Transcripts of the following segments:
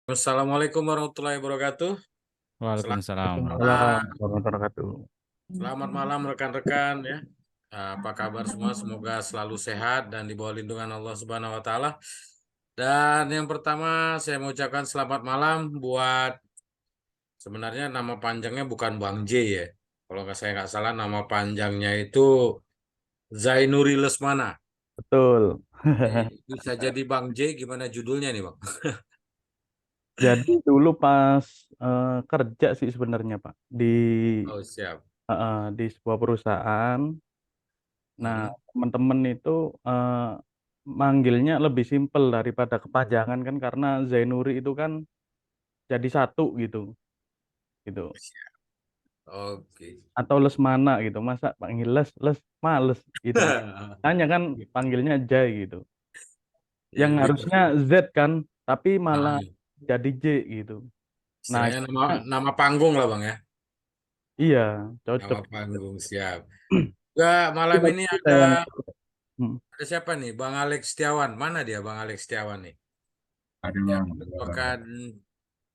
Assalamualaikum warahmatullahi wabarakatuh. Selamat Waalaikumsalam warahmatullahi malam, Waalaikumsalam warahmatullahi wabarakatuh. selamat malam rekan-rekan ya. Apa kabar semua? Semoga selalu sehat dan di bawah lindungan Allah Subhanahu wa taala. Dan yang pertama saya mau ucapkan selamat malam buat sebenarnya nama panjangnya bukan Bang J ya. Kalau saya nggak salah nama panjangnya itu Zainuri Lesmana. Betul. Bisa jadi Bang J gimana judulnya nih, Bang? Jadi dulu pas kerja sih sebenarnya Pak Oh, siap. di sebuah perusahaan. Nah, Hmm. teman-teman itu manggilnya lebih simpel daripada kepanjangan kan karena Zainuri itu kan jadi satu gitu, gitu. Oke. Atau Lesmana gitu. Masa panggil Les males gitu. Hanya kan panggilnya Jai gitu. Ya, Yang lebih harusnya Z kan, tapi malah ah, jadi J gitu. Nah, istilahnya nama panggung lah, Bang ya. iya, Nama cocok. panggung siap. Enggak, malam ini Itu ada saya yang hmm, siapa nih? Bang Alex Setiawan. Mana dia Bang Alex Setiawan nih? Yang merupakan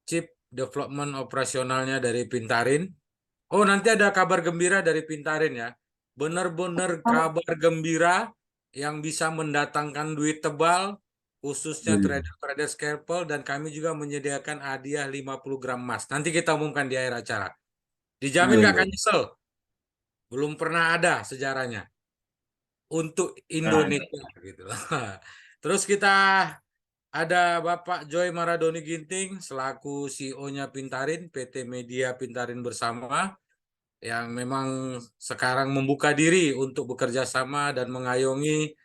Chief Development Operasionalnya dari Pintarin. Oh, nanti ada kabar gembira dari Pintarin ya. Benar-benar kabar gembira yang bisa mendatangkan duit tebal, khususnya trader-trader scalpel, dan kami juga menyediakan hadiah 50 gram emas. Nanti kita umumkan di akhir acara. Dijamin nggak akan nyesel. Belum pernah ada sejarahnya untuk Indonesia gitu. Terus kita ada Bapak Joy Maradoni Ginting selaku CEO-nya Pintarin, PT Media Pintarin Bersama yang memang sekarang membuka diri untuk bekerja sama dan mengayomi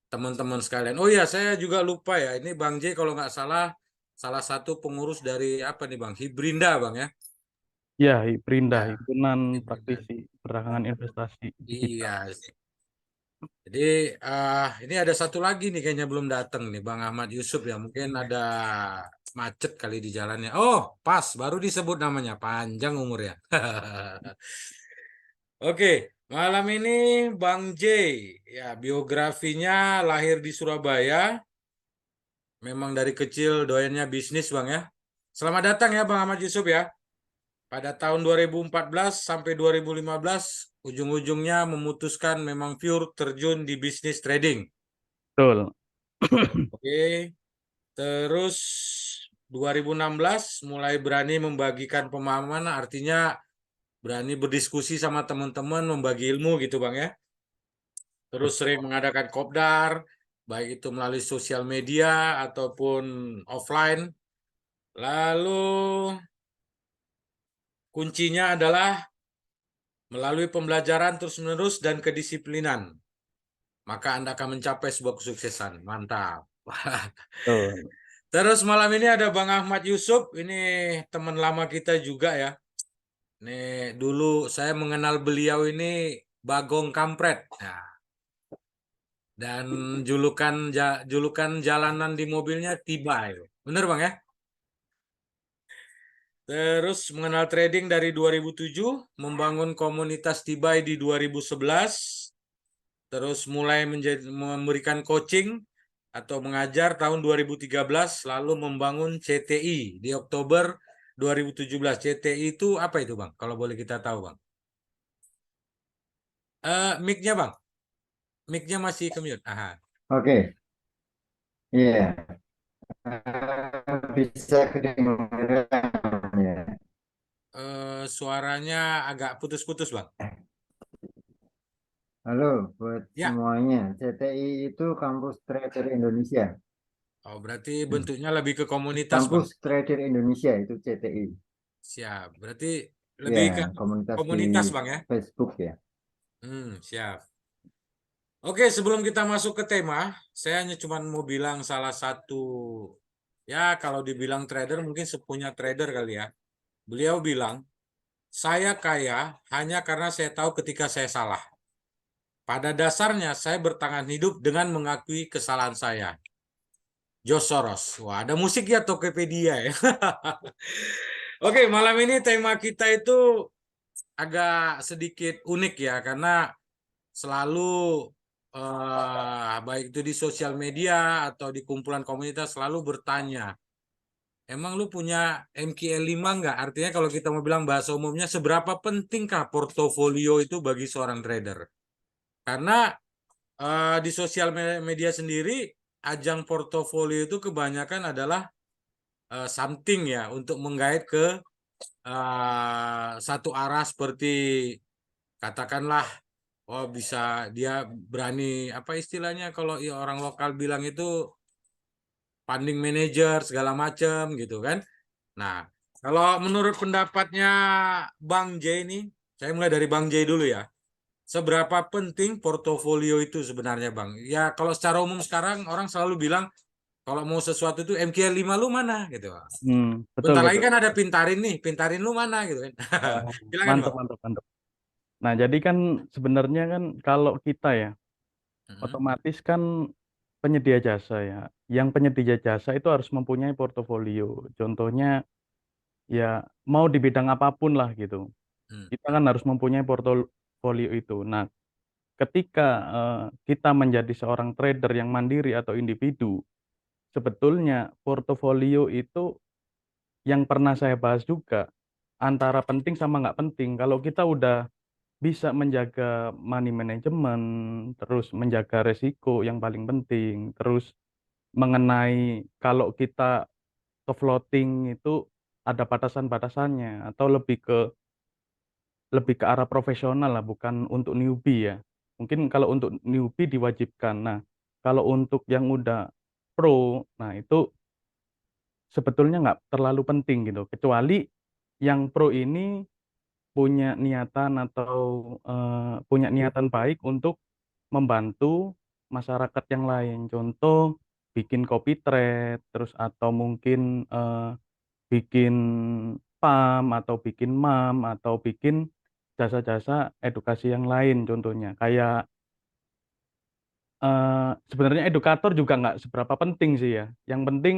teman-teman sekalian. Oh ya, saya juga lupa ya. Ini Bang J kalau nggak salah salah satu pengurus dari apa nih Bang? Hibrinda Bang ya. ya Perindah, Ya, himpunan Hibrinda. praktisi perdagangan investasi digital. Iya. Jadi ini ada satu lagi nih kayaknya belum datang nih Bang Ahmad Yusuf ya. Mungkin ada macet kali di jalannya. Oh, pas baru disebut namanya. Panjang umurnya. Oke, malam ini Bang J ya biografinya lahir di Surabaya. Memang dari kecil doyannya bisnis Bang ya. Selamat datang ya Bang Ahmad Yusuf ya. Pada tahun 2014 sampai 2015 ujung-ujungnya memutuskan memang pure terjun di bisnis trading. Betul. Oke, terus 2016 mulai berani membagikan pemahaman, artinya berani berdiskusi sama teman-teman, membagi ilmu gitu Bang ya. Terus sering mengadakan kopdar, baik itu melalui sosial media ataupun offline. Lalu kuncinya adalah melalui pembelajaran terus-menerus dan kedisiplinan, maka Anda akan mencapai sebuah kesuksesan. Mantap. Betul. Terus malam ini ada Bang Ahmad Yusuf, ini teman lama kita juga ya. Nih, dulu saya mengenal beliau ini Bagong Kampret. Nah, dan julukan jalanan di mobilnya Tibai. Bener Bang ya? Terus mengenal trading dari 2007, membangun komunitas Tibai di 2011, terus mulai memberikan coaching atau mengajar tahun 2013, lalu membangun CTI di Oktober 2017. CTI itu apa itu Bang? Kalau boleh kita tahu Bang. Mic-nya Bang. Mic-nya masih ke mute. Aha. Oke, iya. Bisa kedengaran ya. Suaranya agak putus-putus Bang. Halo buat Ya. semuanya. CTI itu Kampus Trader Indonesia. Oh, berarti bentuknya lebih ke komunitas Bang. Kampus Trader Indonesia itu CTI. Siap. Berarti Ya, lebih ke komunitas di komunitas Bang ya. Facebook ya. Siap. Oke, sebelum kita masuk ke tema, saya hanya cuma mau bilang salah satu, ya kalau dibilang trader mungkin sepunya trader kali ya. Beliau bilang, saya kaya hanya karena saya tahu ketika saya salah. Pada dasarnya saya bertahan hidup dengan mengakui kesalahan saya. George Soros. Wah, ada musik ya Tokopedia ya. Oke, malam ini tema kita itu agak sedikit unik ya, karena selalu baik itu di sosial media atau di kumpulan komunitas selalu bertanya, emang lu punya MQL 5 nggak? Artinya kalau kita mau bilang bahasa umumnya, seberapa pentingkah portofolio itu bagi seorang trader? Karena di sosial media sendiri, ajang portofolio itu kebanyakan adalah something ya, untuk menggait ke satu arah, seperti katakanlah, oh bisa dia berani, apa istilahnya kalau orang lokal bilang itu, funding manager segala macam gitu kan. Nah, kalau menurut pendapatnya Bang J ini, saya mulai dari Bang J dulu ya. Seberapa penting portofolio itu sebenarnya, Bang? Ya, kalau secara umum sekarang orang selalu bilang kalau mau sesuatu itu MQL 5 lu mana gitu. Betul Bentar lagi betul. kan ada Pintarin nih, Pintarin lu mana gitu kan. Oh, Silakan, mantap Bang. mantap mantap. Nah, jadi kan sebenarnya kan kalau kita ya Mm-mm. otomatis kan penyedia jasa ya. Yang penyedia jasa itu harus mempunyai portofolio. Contohnya ya mau di bidang apapun lah gitu. Hmm. Kita kan harus mempunyai portofolio itu. Nah, ketika kita menjadi seorang trader yang mandiri atau individu, sebetulnya portofolio itu yang pernah saya bahas juga antara penting sama nggak penting. Kalau kita udah bisa menjaga money management, terus menjaga resiko yang paling penting, terus mengenai kalau kita ke floating itu ada batasan-batasannya atau lebih ke arah profesional lah, bukan untuk newbie ya. Mungkin kalau untuk newbie diwajibkan. Nah, kalau untuk yang udah pro, nah itu sebetulnya nggak terlalu penting gitu. Kecuali yang pro ini punya niatan atau punya niatan baik untuk membantu masyarakat yang lain. Contoh bikin copy trade, terus atau mungkin bikin PAM atau bikin MAM atau bikin jasa-jasa edukasi yang lain contohnya. Kayak sebenarnya edukator juga nggak seberapa penting sih ya. Yang penting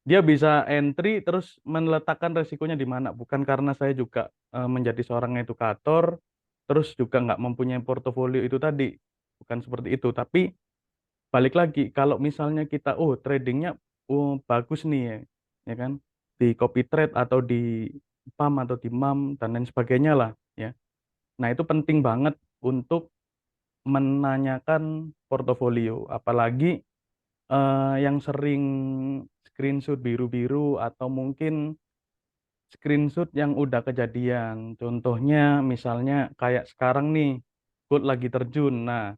dia bisa entry terus meletakkan resikonya di mana. Bukan karena saya juga menjadi seorang edukator terus juga nggak mempunyai portofolio itu tadi. Bukan seperti itu. Tapi balik lagi kalau misalnya kita tradingnya bagus nih ya, ya kan di copy trade atau di PAM atau di MAM dan lain sebagainya lah ya. Nah, itu penting banget untuk menanyakan portofolio, apalagi yang sering screenshot biru-biru atau mungkin screenshot yang udah kejadian. Contohnya misalnya kayak sekarang nih, gold lagi terjun. Nah,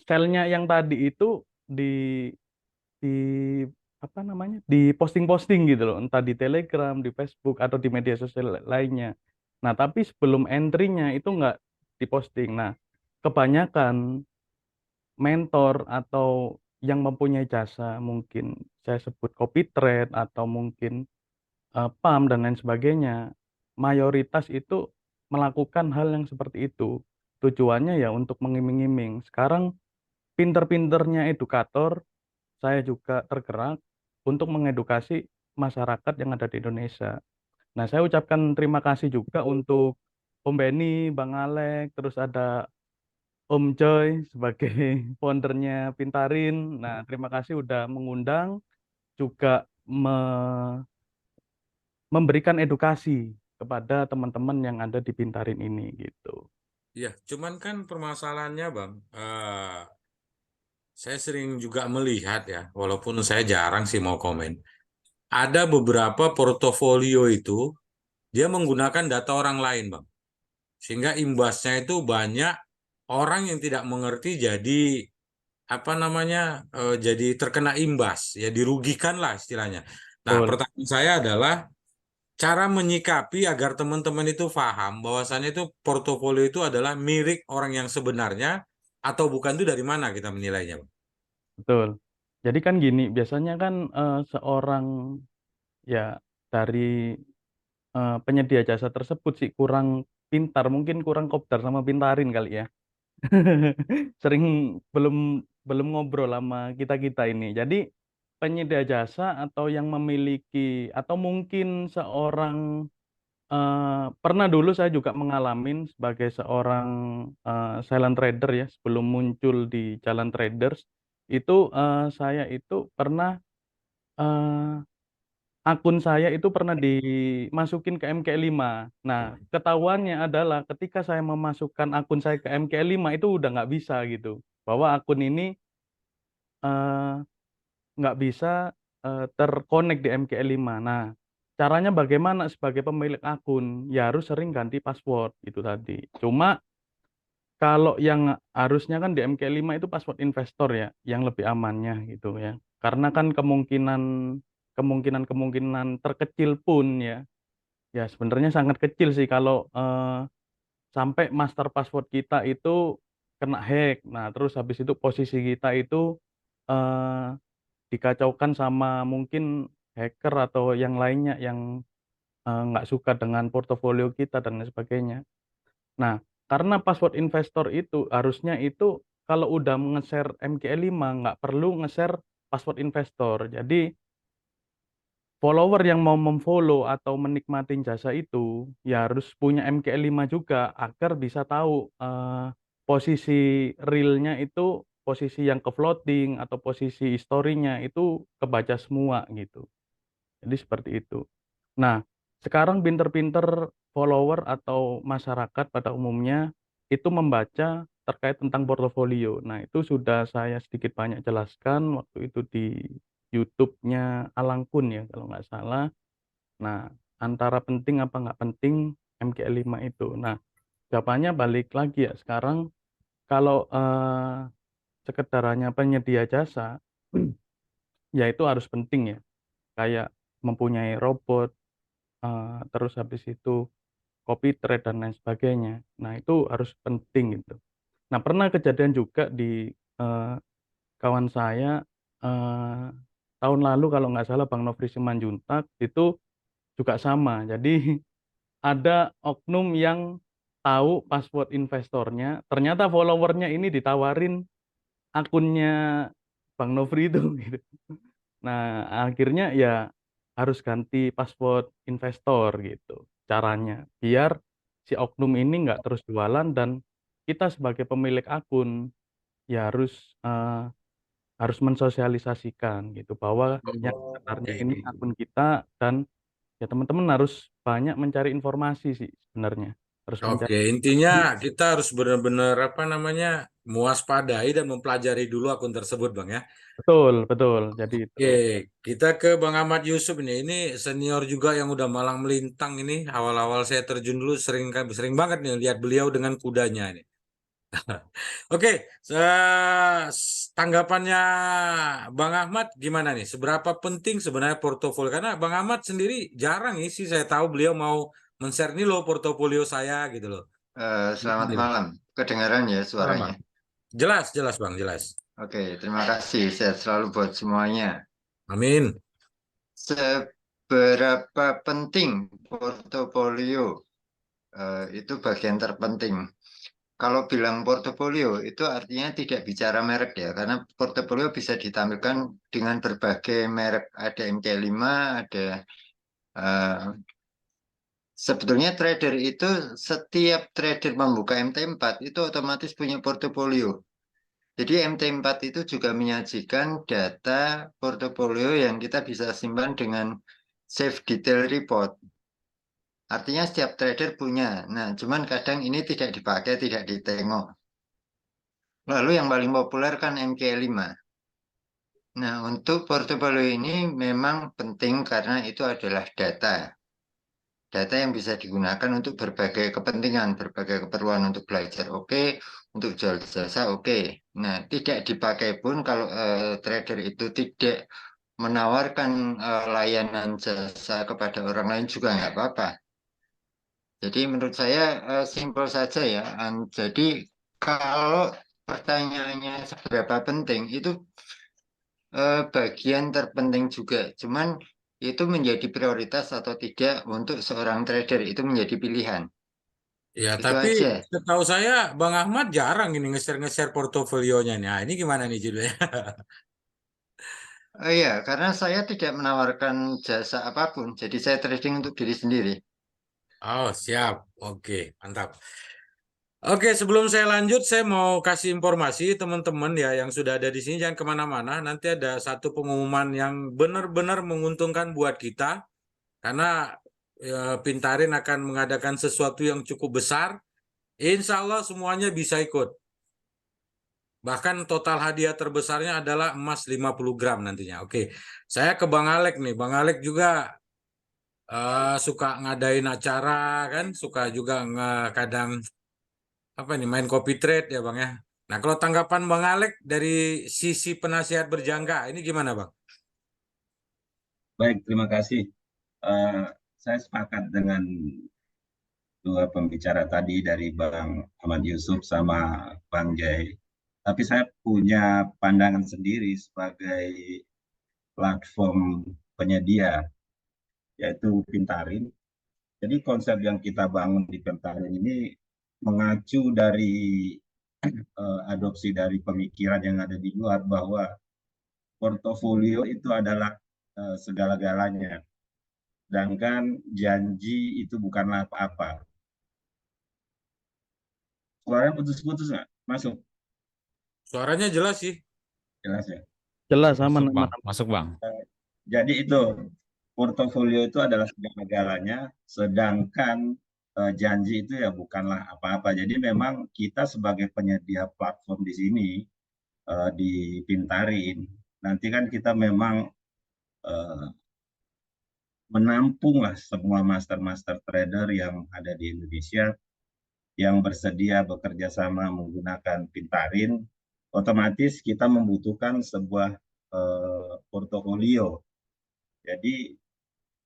sell-nya yang tadi itu di apa namanya? Di posting-posting gitu loh, entah di Telegram, di Facebook atau di media sosial lainnya. Nah, tapi sebelum entry-nya itu nggak diposting. Nah, kebanyakan mentor atau yang mempunyai jasa mungkin saya sebut copy trade atau mungkin PAM dan lain sebagainya, mayoritas itu melakukan hal yang seperti itu. Tujuannya ya untuk mengiming-iming. Sekarang pinter-pinternya edukator, saya juga tergerak untuk mengedukasi masyarakat yang ada di Indonesia. Nah, saya ucapkan terima kasih juga untuk Om Benny, Bang Alek, terus ada Om Joy sebagai foundernya Pintarin. Nah, terima kasih udah mengundang, juga memberikan edukasi kepada teman-teman yang ada di Pintarin ini gitu. Ya, cuman kan permasalahannya, Bang, saya sering juga melihat ya, walaupun saya jarang sih mau komen. Ada beberapa portofolio itu dia menggunakan data orang lain, Bang. Sehingga imbasnya itu banyak orang yang tidak mengerti, jadi apa namanya, jadi terkena imbas, ya dirugikan lah istilahnya. Nah, Betul, pertanyaan saya adalah cara menyikapi agar teman-teman itu paham bahwasannya itu portofolio itu adalah milik orang yang sebenarnya atau bukan, itu dari mana kita menilainya, Bang? betul. Jadi kan gini, biasanya kan seorang ya dari penyedia jasa tersebut sih kurang pintar, mungkin kurang kopdar sama Pintarin kali ya. Sering belum belum ngobrol sama kita-kita ini. Jadi penyedia jasa atau yang memiliki atau mungkin seorang pernah dulu saya juga mengalami sebagai seorang silent trader ya sebelum muncul di Jalan Traders itu saya itu pernah eh, akun saya itu pernah dimasukin ke MK5. Nah, ketahuannya adalah ketika saya memasukkan akun saya ke MK5 itu udah nggak bisa gitu. Bahwa akun ini eh, nggak bisa terkonek di MKL5. Nah, caranya bagaimana sebagai pemilik akun? Ya harus sering ganti password itu tadi. Cuma kalau yang harusnya kan di MK5 itu password investor ya, yang lebih amannya gitu ya. Karena kan kemungkinan terkecil pun ya sebenarnya sangat kecil sih kalau sampai master password kita itu kena hack. Nah, terus habis itu posisi kita itu eh, dikacaukan sama mungkin hacker atau yang lainnya yang nggak suka dengan portofolio kita dan lain sebagainya. Nah, karena password investor itu harusnya itu kalau udah nge-share MKE5 nggak perlu nge-share password investor. Jadi follower yang mau memfollow atau menikmati jasa itu ya harus punya MKE5 juga agar bisa tahu posisi realnya itu posisi yang ke floating atau posisi historinya itu kebaca semua gitu. Jadi seperti itu. Nah, sekarang pinter-pinter follower atau masyarakat pada umumnya itu membaca terkait tentang portofolio. Nah, itu sudah saya sedikit banyak jelaskan waktu itu di YouTube-nya Alangkun ya kalau nggak salah. Nah, antara penting apa nggak penting MKL5 itu. Nah, jawabannya balik lagi ya sekarang kalau sekedar hanya penyedia jasa ya itu harus penting ya. Kayak mempunyai robot, terus habis itu copy trade dan lain sebagainya. Nah, itu harus penting gitu. Nah, pernah kejadian juga di kawan saya eh, tahun lalu kalau nggak salah Bang Nofri Simanjuntak itu juga sama. Jadi ada oknum yang tahu password investornya, ternyata followernya ini ditawarin akunnya Bang Nofri itu gitu. Nah, akhirnya ya harus ganti password investor gitu caranya. Biar si oknum ini nggak terus jualan dan kita sebagai pemilik akun ya harus mensosialisasikan gitu bahwa yang sebenarnya Oke. ini akun kita dan ya teman-teman harus banyak mencari informasi sih sebenarnya. Harus Oke, mencari intinya informasi. kita harus benar-benar apa namanya mewaspadai dan mempelajari dulu akun tersebut, Bang ya. Betul, betul. Jadi itu. Oke, kita ke Bang Ahmad Yusuf ini. Ini senior juga yang udah malang melintang ini. Awal-awal saya terjun dulu sering sering banget nih lihat beliau dengan kudanya ini. Oke, tanggapannya Bang Ahmad gimana nih? Seberapa penting sebenarnya portofolio? Karena Bang Ahmad sendiri jarang nih sih saya tahu beliau mau men-share nih loh portofolio saya gitu loh. Selamat Gimana nih, Bang? malam. Kedengaran ya Malam, suaranya? Bang. Jelas, jelas Bang, jelas. Oke, terima kasih. Sehat selalu buat semuanya. Amin. Seberapa penting portofolio? Itu bagian terpenting. Kalau bilang portofolio itu artinya tidak bicara merek ya, karena portofolio bisa ditampilkan dengan berbagai merek. Ada MK5, ada eh, sebetulnya trader itu setiap trader membuka MT4 itu otomatis punya portofolio. Jadi MT4 itu juga menyajikan data portofolio yang kita bisa simpan dengan save detail report. Artinya setiap trader punya. Nah, cuman kadang ini tidak dipakai, tidak ditengok. Lalu yang paling populer kan MK5. Nah, untuk portofolio ini memang penting karena itu adalah data. Data yang bisa digunakan untuk berbagai kepentingan, berbagai keperluan untuk belajar oke, untuk jual jasa oke. Nah, tidak dipakai pun kalau trader itu tidak menawarkan layanan jasa kepada orang lain juga nggak apa-apa. Jadi menurut saya simpel saja ya. Jadi kalau pertanyaannya seberapa penting itu bagian terpenting juga. Cuman itu menjadi prioritas atau tidak untuk seorang trader itu menjadi pilihan. Ya, Itu tapi aja. setahu saya Bang Ahmad jarang ini nge-share portofolionya nih. Nah, ini gimana nih judulnya? Iya, karena saya tidak menawarkan jasa apapun, jadi saya trading untuk diri sendiri. Oh, siap. Oke, mantap. Oke, sebelum saya lanjut, saya mau kasih informasi teman-teman ya yang sudah ada di sini, jangan kemana-mana. Nanti ada satu pengumuman yang benar-benar menguntungkan buat kita, karena Pintarin akan mengadakan sesuatu yang cukup besar. Insya Allah semuanya bisa ikut. Bahkan total hadiah terbesarnya adalah emas 50 gram nantinya. Oke, saya ke Bang Alek nih. Bang Alek juga suka ngadain acara kan, suka juga kadang apa nih main copy trade ya Bang ya. Nah, kalau tanggapan Bang Alek dari sisi penasihat berjangka ini gimana Bang? Baik, terima kasih. Eh, saya sepakat dengan dua pembicara tadi dari Bang Ahmad Yusuf sama Bang Jai. Tapi saya punya pandangan sendiri sebagai platform penyedia, yaitu Pintarin. Jadi konsep yang kita bangun di Pintarin ini mengacu dari adopsi dari pemikiran yang ada di luar bahwa portofolio itu adalah segala-galanya. Sedangkan janji itu bukanlah apa-apa. Suaranya putus-putus nggak? Masuk, Suaranya jelas sih. jelas ya. Jelas aman Masuk aman. Bang, masuk Bang. Jadi itu, portofolio itu adalah segala-galanya, sedangkan janji itu ya bukanlah apa-apa. Jadi memang kita sebagai penyedia platform di sini, di Pintarin, nanti kan kita memang eh, menampung lah semua master-master trader yang ada di Indonesia yang bersedia bekerja sama menggunakan Pintarin, otomatis kita membutuhkan sebuah portofolio. Jadi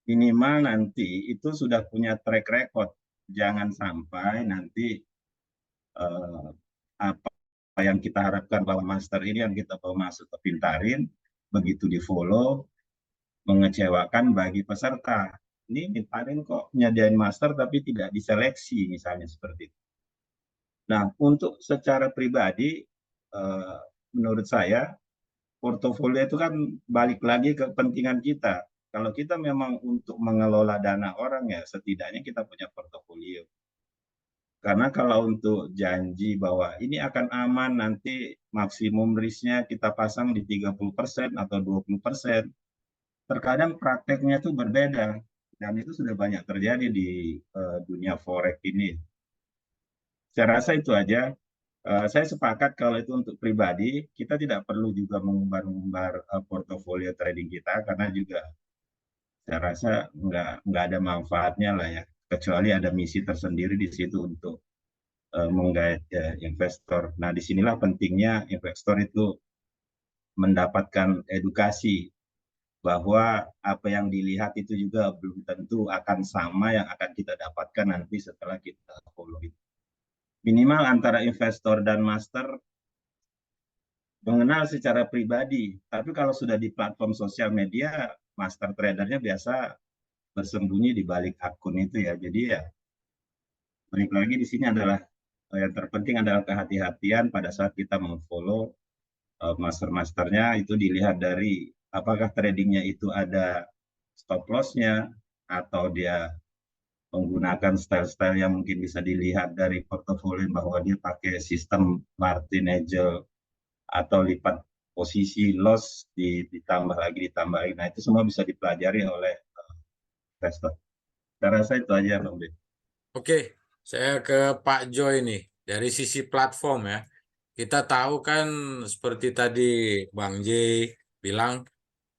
minimal nanti itu sudah punya track record. Jangan sampai nanti apa yang kita harapkan bahwa master ini yang kita bawa masuk ke Pintarin, begitu di follow, mengecewakan bagi peserta. Ini Pintarin kok nyediain master tapi tidak diseleksi misalnya seperti itu. Nah, untuk secara pribadi, menurut saya, portofolio itu kan balik lagi ke kepentingan kita. Kalau kita memang untuk mengelola dana orang ya, setidaknya kita punya portofolio. Karena kalau untuk janji bahwa ini akan aman, nanti maksimum risknya kita pasang di 30% atau 20%, terkadang prakteknya itu berbeda. Dan itu sudah banyak terjadi di dunia forex ini. Saya rasa itu aja. Saya sepakat kalau itu untuk pribadi, kita tidak perlu juga mengumbar-umbar portofolio trading kita karena juga saya rasa nggak ada manfaatnya lah ya, kecuali ada misi tersendiri di situ untuk menggait investor. Nah, disinilah pentingnya investor itu mendapatkan edukasi bahwa apa yang dilihat itu juga belum tentu akan sama yang akan kita dapatkan nanti setelah kita follow itu. Minimal antara investor dan master mengenal secara pribadi. Tapi kalau sudah di platform sosial media, master tradernya biasa bersembunyi di balik akun itu ya. Jadi ya, balik lagi di sini adalah yang terpenting adalah kehati-hatian pada saat kita memfollow master-masternya, itu dilihat dari apakah tradingnya itu ada stop loss-nya atau dia menggunakan style-style yang mungkin bisa dilihat dari portofolio bahwa dia pakai sistem Martin Angel atau lipat posisi loss ditambah lagi. Nah itu semua bisa dipelajari oleh investor. Saya rasa itu aja Bang Ben. Oke, saya ke Pak Joy nih. Dari sisi platform ya, kita tahu kan seperti tadi Bang J bilang,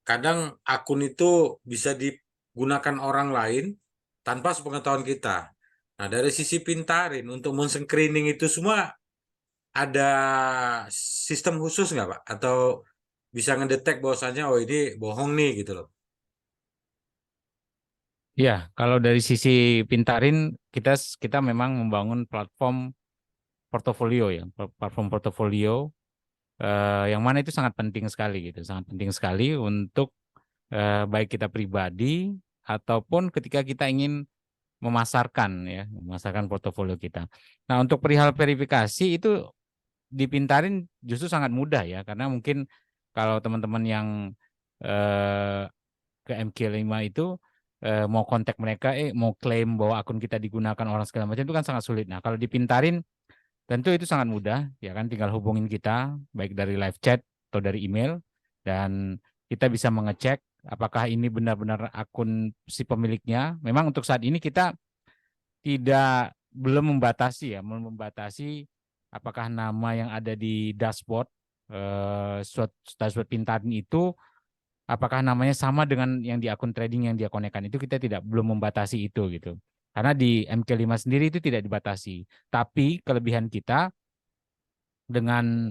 kadang akun itu bisa digunakan orang lain tanpa sepengetahuan kita. Nah, dari sisi Pintarin untuk men-screening itu semua ada sistem khusus nggak Pak? Atau bisa ngedetek bahwasannya oh ini bohong nih gitu loh. Ya, kalau dari sisi Pintarin kita kita memang membangun platform portofolio ya, platform portofolio yang mana itu sangat penting sekali gitu, sangat penting sekali untuk baik kita pribadi ataupun ketika kita ingin memasarkan ya, memasarkan portofolio kita. Nah, untuk perihal verifikasi itu dipintarin justru sangat mudah ya, karena mungkin kalau teman-teman yang eh, ke MK5 itu mau kontak mereka, mau klaim bahwa akun kita digunakan orang segala macam itu kan sangat sulit. Nah, kalau dipintarin tentu itu sangat mudah, ya kan, tinggal hubungin kita baik dari live chat atau dari email dan kita bisa mengecek apakah ini benar-benar akun si pemiliknya. Memang untuk saat ini kita belum membatasi apakah nama yang ada di dashboard dashboard Pintarin itu apakah namanya sama dengan yang di akun trading yang dia konekkan. Itu kita belum membatasi itu gitu. Karena di MK5 sendiri itu tidak dibatasi. Tapi kelebihan kita dengan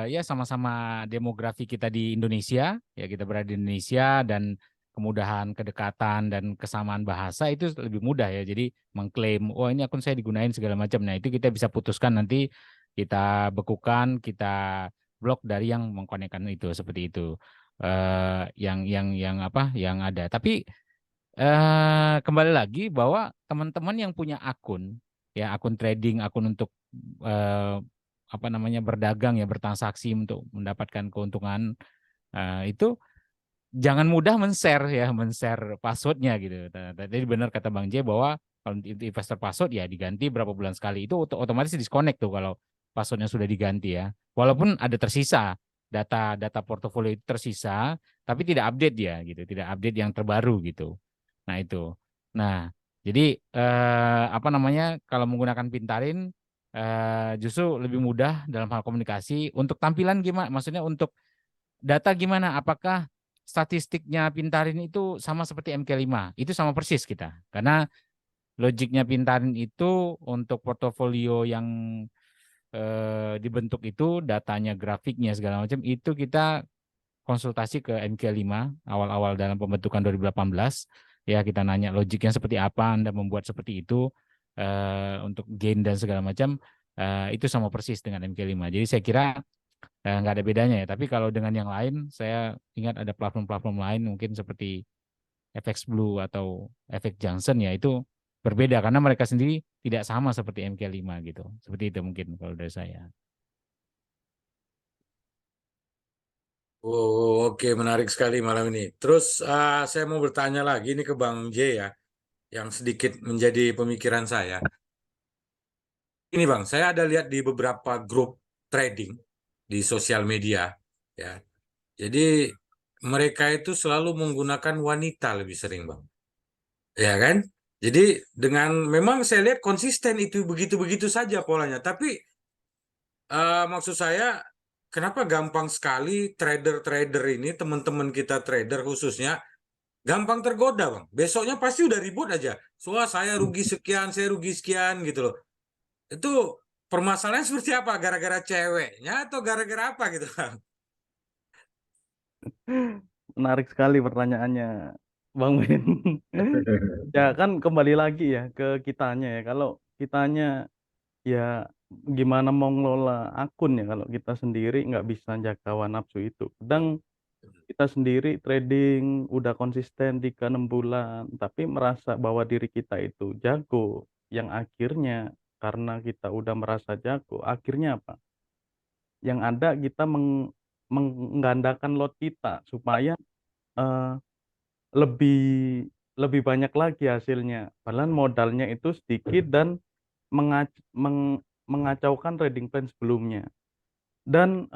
ya sama-sama demografi kita di Indonesia, ya kita berada di Indonesia dan kemudahan kedekatan dan kesamaan bahasa itu lebih mudah ya. Jadi mengklaim, oh ini akun saya digunain segala macam. Nah itu kita bisa putuskan nanti kita bekukan, kita blok dari yang mengkonekkan itu seperti itu. Yang apa? Yang ada. Tapi kembali lagi bahwa teman-teman yang punya akun, ya akun trading, akun untuk eh, apa namanya berdagang ya bertransaksi untuk mendapatkan keuntungan itu jangan mudah men-share passwordnya gitu. Tadi benar kata Bang J bahwa kalau investor password ya diganti berapa bulan sekali itu otomatis disconnect tuh kalau passwordnya sudah diganti ya. Walaupun ada tersisa data portofolio itu tersisa, tapi tidak update ya gitu, tidak update yang terbaru gitu. Nah itu. Nah jadi apa namanya kalau menggunakan Pintarin justru lebih mudah dalam hal komunikasi. Untuk tampilan gimana? Maksudnya untuk data gimana? Apakah statistiknya Pintarin itu sama seperti MK5? Itu sama persis kita. Karena logiknya Pintarin itu untuk portofolio yang dibentuk itu, datanya, grafiknya, segala macam, itu kita konsultasi ke MK5 awal-awal dalam pembentukan 2018. Ya kita nanya logiknya seperti apa, Anda membuat seperti itu untuk gain dan segala macam, itu sama persis dengan MK5. Jadi saya kira nggak ada bedanya ya. Tapi kalau dengan yang lain, saya ingat ada platform-platform lain mungkin seperti FX Blue atau FX Johnson ya itu berbeda karena mereka sendiri tidak sama seperti MK5 gitu. Seperti itu mungkin kalau dari saya. Oh, oke, menarik sekali malam ini. Terus saya mau bertanya lagi nih ke Bang J ya, yang sedikit menjadi pemikiran saya. Ini Bang, saya ada lihat di beberapa grup trading di sosial media, ya. Jadi mereka itu selalu menggunakan wanita lebih sering, Bang. Ya kan? Jadi dengan memang saya lihat konsisten itu begitu-begitu saja polanya. Tapi maksud saya, kenapa gampang sekali trader-trader ini, teman-teman kita trader khususnya, gampang tergoda, Bang. Besoknya pasti udah ribut aja. Soal saya rugi sekian, saya rugi sekian gitu loh. Itu permasalahannya seperti apa? Gara-gara ceweknya atau gara-gara apa gitu, Bang? Menarik sekali pertanyaannya, Bang Ben. Ya kan kembali lagi ya ke kitanya ya. Kalau kitanya ya gimana mau ngelola akun ya kalau kita sendiri nggak bisa jaga hawa nafsu itu. Kadang kita sendiri trading udah konsisten 3-6 bulan, tapi merasa bahwa diri kita itu jago. Yang akhirnya karena kita udah merasa jago, akhirnya apa? Yang ada kita menggandakan lot kita supaya eh, lebih lebih banyak lagi hasilnya. Padahal modalnya itu sedikit dan mengacaukan trading plan sebelumnya. Dan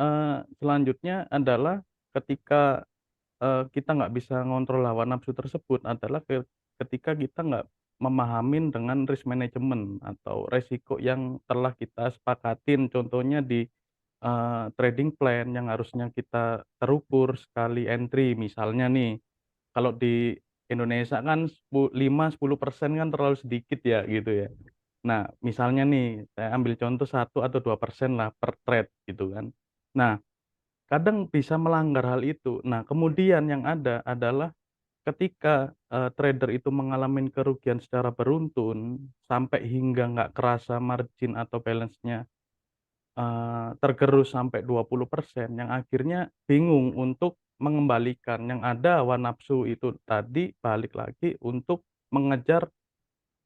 selanjutnya adalah ketika kita nggak bisa ngontrol hawa nafsu tersebut adalah ketika kita nggak memahamin dengan risk management atau resiko yang telah kita sepakatin. Contohnya di trading plan yang harusnya kita terukur sekali entry. Misalnya nih, kalau di Indonesia kan 5-10% kan terlalu sedikit ya gitu ya. Nah, misalnya nih, saya ambil contoh 1 atau 2% lah per trade gitu kan. Nah, kadang bisa melanggar hal itu. Nah, kemudian yang ada adalah ketika trader itu mengalami kerugian secara beruntun sampai hingga nggak kerasa margin atau balance-nya tergerus sampai 20%, yang akhirnya bingung untuk mengembalikan. Yang ada hawa nafsu itu tadi balik lagi untuk mengejar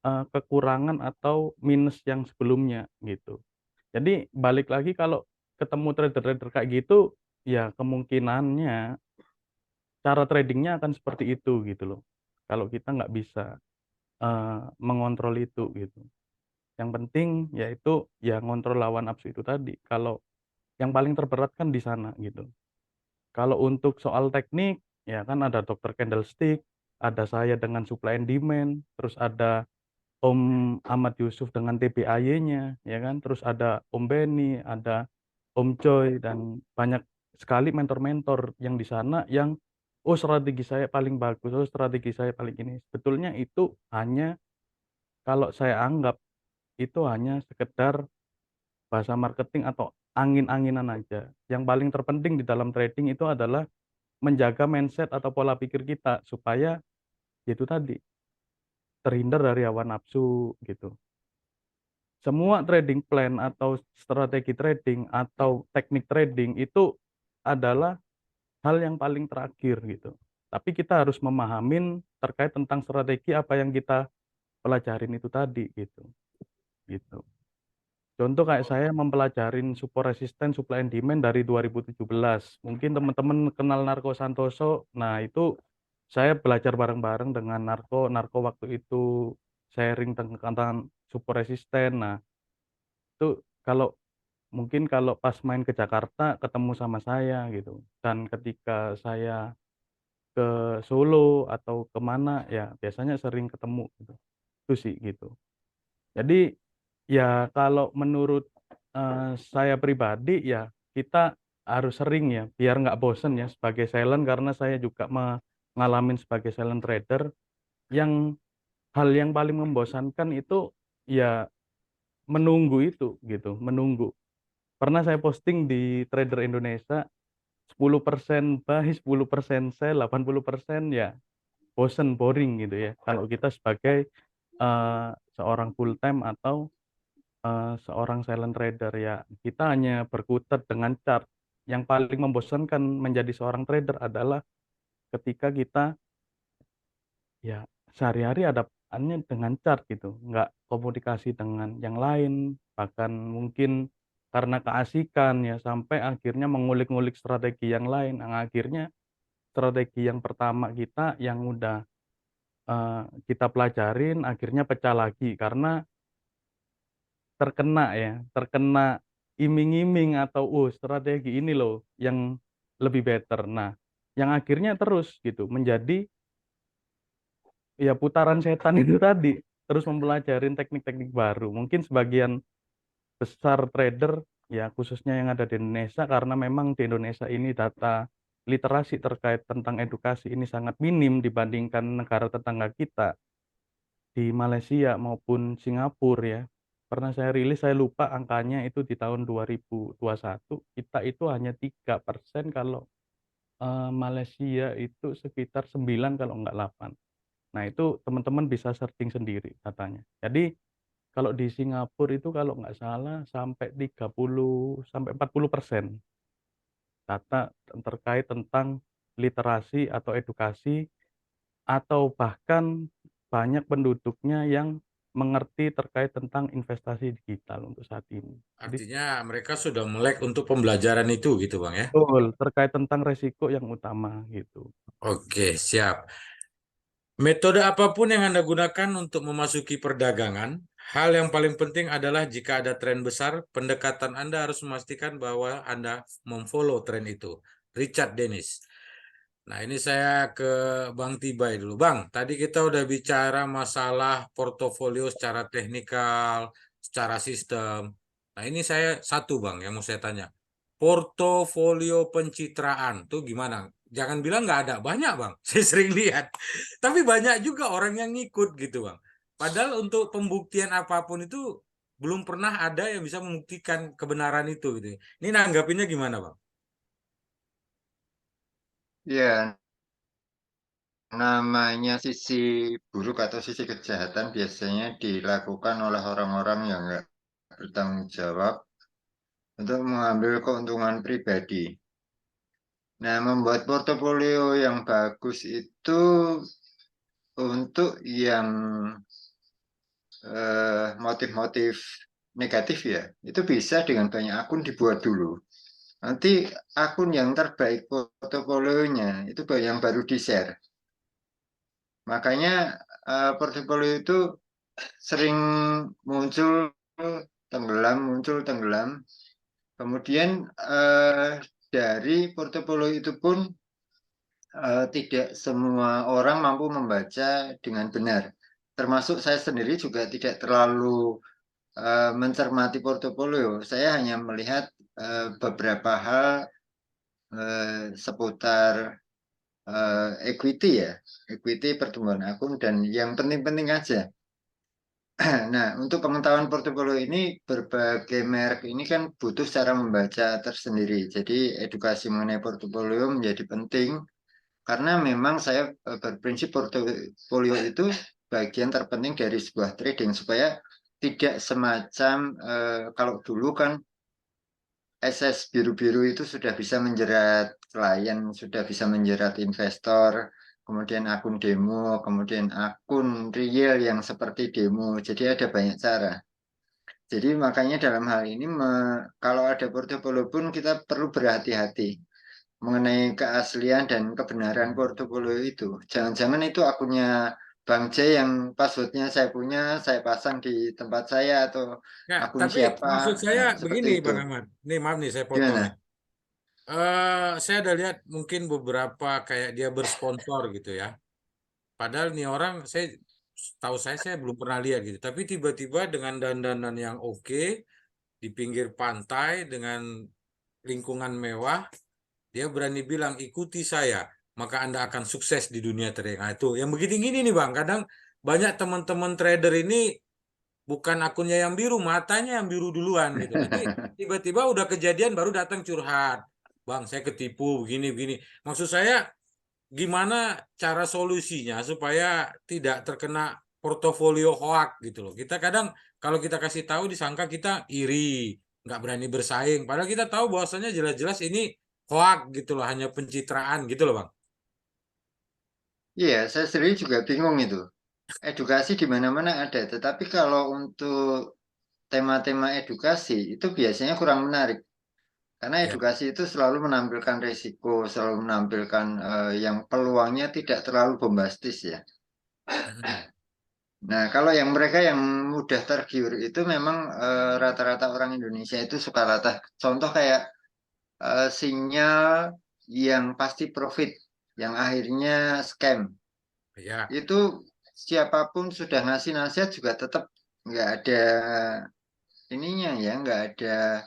kekurangan atau minus yang sebelumnya gitu. Jadi balik lagi kalau ketemu trader-trader kayak gitu, ya kemungkinannya cara tradingnya akan seperti itu gitu loh. Kalau kita nggak bisa mengontrol itu gitu. Yang penting yaitu ya ngontrol lawan nafsu itu tadi. Kalau yang paling terberat kan di sana gitu. Kalau untuk soal teknik ya kan ada Dr. Candlestick, ada saya dengan supply and demand, terus ada Om Ahmad Yusuf dengan TBAY-nya, ya kan? Terus ada Om Benny, ada Om Joy, dan banyak sekali mentor-mentor yang di sana yang, oh strategi saya paling bagus, oh strategi saya paling ini. Sebetulnya itu hanya, kalau saya anggap, itu hanya sekedar bahasa marketing atau angin-anginan aja. Yang paling terpenting di dalam trading itu adalah menjaga mindset atau pola pikir kita, supaya itu tadi, terhindar dari hawa nafsu gitu. Semua trading plan atau strategi trading atau teknik trading itu adalah hal yang paling terakhir gitu. Tapi kita harus memahamin terkait tentang strategi apa yang kita pelajarin itu tadi gitu. Gitu. Contoh kayak saya mempelajarin support resisten, supply and demand dari 2017. Mungkin teman-teman kenal Narko Santoso. Nah, itu saya belajar bareng-bareng dengan Narko. Narko waktu itu sharing tentang support resisten. Nah, itu kalau mungkin kalau pas main ke Jakarta ketemu sama saya gitu, dan ketika saya ke Solo atau kemana ya biasanya sering ketemu gitu. Itu sih gitu. Jadi ya kalau menurut saya pribadi ya kita harus sering ya biar nggak bosen ya sebagai silent, karena saya juga mengalami sebagai silent trader yang hal yang paling membosankan itu ya menunggu itu gitu, menunggu. Pernah saya posting di Trader Indonesia, 10% buy, 10% sell, 80% ya bosen, boring gitu ya. Kalau kita sebagai seorang full time atau seorang silent trader ya, kita hanya berkutat dengan chart. Yang paling membosankan menjadi seorang trader adalah ketika kita ya sehari-hari hadapannya dengan chart gitu, nggak komunikasi dengan yang lain, bahkan mungkin karena keasikan ya sampai akhirnya mengulik-ngulik strategi yang lain, yang akhirnya strategi yang pertama kita yang udah kita pelajarin akhirnya pecah lagi karena terkena iming-iming atau, "Oh strategi ini loh yang lebih better." Nah, yang akhirnya terus gitu menjadi ya putaran setan itu tadi, terus mempelajarin teknik-teknik baru. Mungkin sebagian besar trader, ya khususnya yang ada di Indonesia, karena memang di Indonesia ini data literasi terkait tentang edukasi ini sangat minim dibandingkan negara tetangga kita, di Malaysia maupun Singapura ya. Pernah saya rilis, saya lupa angkanya itu di tahun 2021, kita itu hanya 3%, kalau Malaysia itu sekitar 9 kalau enggak 8. Nah, itu teman-teman bisa searching sendiri datanya. Jadi, kalau di Singapura itu kalau nggak salah sampai 30 sampai 40% data terkait tentang literasi atau edukasi, atau bahkan banyak penduduknya yang mengerti terkait tentang investasi digital untuk saat ini. Jadi Artinya mereka sudah melek untuk pembelajaran itu gitu Bang ya. betul, terkait tentang resiko yang utama gitu. Oke, siap. Metode apapun yang Anda gunakan untuk memasuki perdagangan, hal yang paling penting adalah jika ada tren besar, pendekatan Anda harus memastikan bahwa Anda memfollow tren itu. Richard Dennis. Nah, ini saya ke Bang Tibai dulu. Bang, tadi kita udah bicara masalah portofolio secara teknikal, secara sistem. Nah, ini saya satu Bang yang mau saya tanya. Portofolio pencitraan tuh gimana? Jangan bilang nggak ada, banyak Bang. Saya sering lihat. Tapi banyak juga orang yang ngikut gitu Bang. Padahal untuk pembuktian apapun itu belum pernah ada yang bisa membuktikan kebenaran itu gitu. Ini nanggapinnya gimana Bang? Ya, namanya sisi buruk atau sisi kejahatan biasanya dilakukan oleh orang-orang yang nggak bertanggung jawab untuk mengambil keuntungan pribadi. Nah, membuat portofolio yang bagus itu untuk yang motif-motif negatif ya, itu bisa dengan banyak akun dibuat dulu. Nanti akun yang terbaik portofolionya itu yang baru di-share. Makanya portofolio itu sering muncul tenggelam, muncul tenggelam. Kemudian dari portofolio itu pun tidak semua orang mampu membaca dengan benar. Termasuk saya sendiri juga tidak terlalu mencermati portofolio. Saya hanya melihat beberapa hal seputar equity ya, equity pertumbuhan akun dan yang penting-penting aja. Nah, untuk pengetahuan portofolio ini berbagai merek ini kan butuh cara membaca tersendiri. Jadi edukasi mengenai portofolio menjadi penting karena memang saya berprinsip portofolio itu bagian terpenting dari sebuah trading supaya tidak semacam kalau dulu kan SS biru-biru itu sudah bisa menjerat klien, sudah bisa menjerat investor, kemudian akun demo, kemudian akun real yang seperti demo. Jadi ada banyak cara. Jadi makanya dalam hal ini kalau ada portofolio pun kita perlu berhati-hati mengenai keaslian dan kebenaran portofolio itu. Jangan-jangan itu akunnya Bang J yang passwordnya saya punya, saya pasang di tempat saya atau Ya, akun tapi maksud siapa, saya seperti begini itu. Bang Ahmad. Nih maaf nih saya potong ya. Gimana? Saya ada lihat mungkin beberapa kayak dia bersponsor gitu ya. Padahal nih orang saya belum pernah lihat gitu. Tapi tiba-tiba dengan dandanan yang oke di pinggir pantai dengan lingkungan mewah, dia berani bilang ikuti saya, maka Anda akan sukses di dunia trading. Nah, itu yang begini gini nih Bang. Kadang banyak teman-teman trader ini bukan akunnya yang biru, matanya yang biru duluan gitu. Nanti tiba-tiba udah kejadian baru datang curhat. Bang, saya ketipu begini begini. Maksud saya gimana cara solusinya supaya tidak terkena portofolio hoak gitu loh. Kita kadang kalau kita kasih tahu disangka kita iri, nggak berani bersaing. Padahal kita tahu bahwasanya jelas-jelas ini hoak gitu loh, hanya pencitraan gitu loh, Bang. Iya, saya sendiri juga bingung itu. Edukasi di mana-mana ada, tetapi kalau untuk tema-tema edukasi itu biasanya kurang menarik. Karena Ya. edukasi itu selalu menampilkan resiko, selalu menampilkan yang peluangnya tidak terlalu bombastis ya. Mm-mm. Nah, kalau yang mereka yang mudah tergiur itu memang rata-rata orang Indonesia itu suka latah. Contoh kayak sinyal yang pasti profit, yang akhirnya scam. Ya. Itu siapapun sudah ngasih nasihat juga tetap nggak ada ininya ya, nggak ada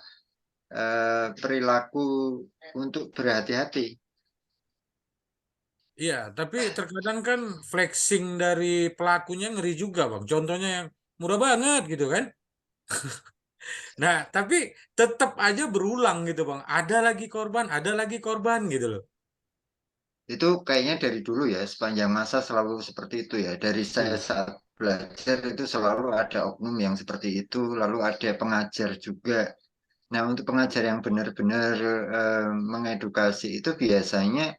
perilaku untuk berhati-hati. Iya, tapi terkadang kan flexing dari pelakunya ngeri juga, Bang. Contohnya yang murah banget gitu kan. Nah, tapi tetap aja berulang gitu, Bang. Ada lagi korban gitu loh. Itu kayaknya dari dulu ya, sepanjang masa selalu seperti itu ya. Dari saya Iya. saat belajar itu selalu ada oknum yang seperti itu, lalu ada pengajar juga. Nah, untuk pengajar yang benar-benar mengedukasi itu biasanya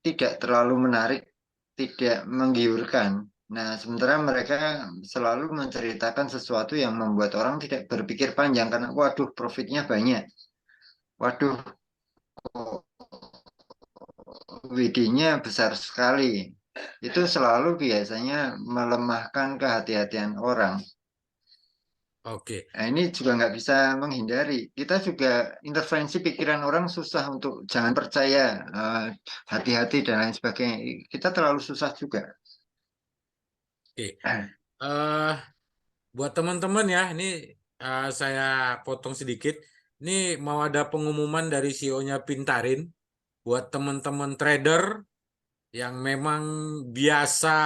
tidak terlalu menarik, tidak menggiurkan. Nah, sementara mereka selalu menceritakan sesuatu yang membuat orang tidak berpikir panjang karena waduh profitnya banyak. Waduh, WD-nya besar sekali. Itu selalu biasanya melemahkan kehati-hatian orang. Oke. Nah, ini juga nggak bisa menghindari. Kita juga intervensi pikiran orang susah untuk jangan percaya, hati-hati dan lain sebagainya. Kita terlalu susah juga. Oke. eh Buat teman-teman ya, ini saya potong sedikit. Ini mau ada pengumuman dari CEO-nya Pintarin buat teman-teman trader yang memang biasa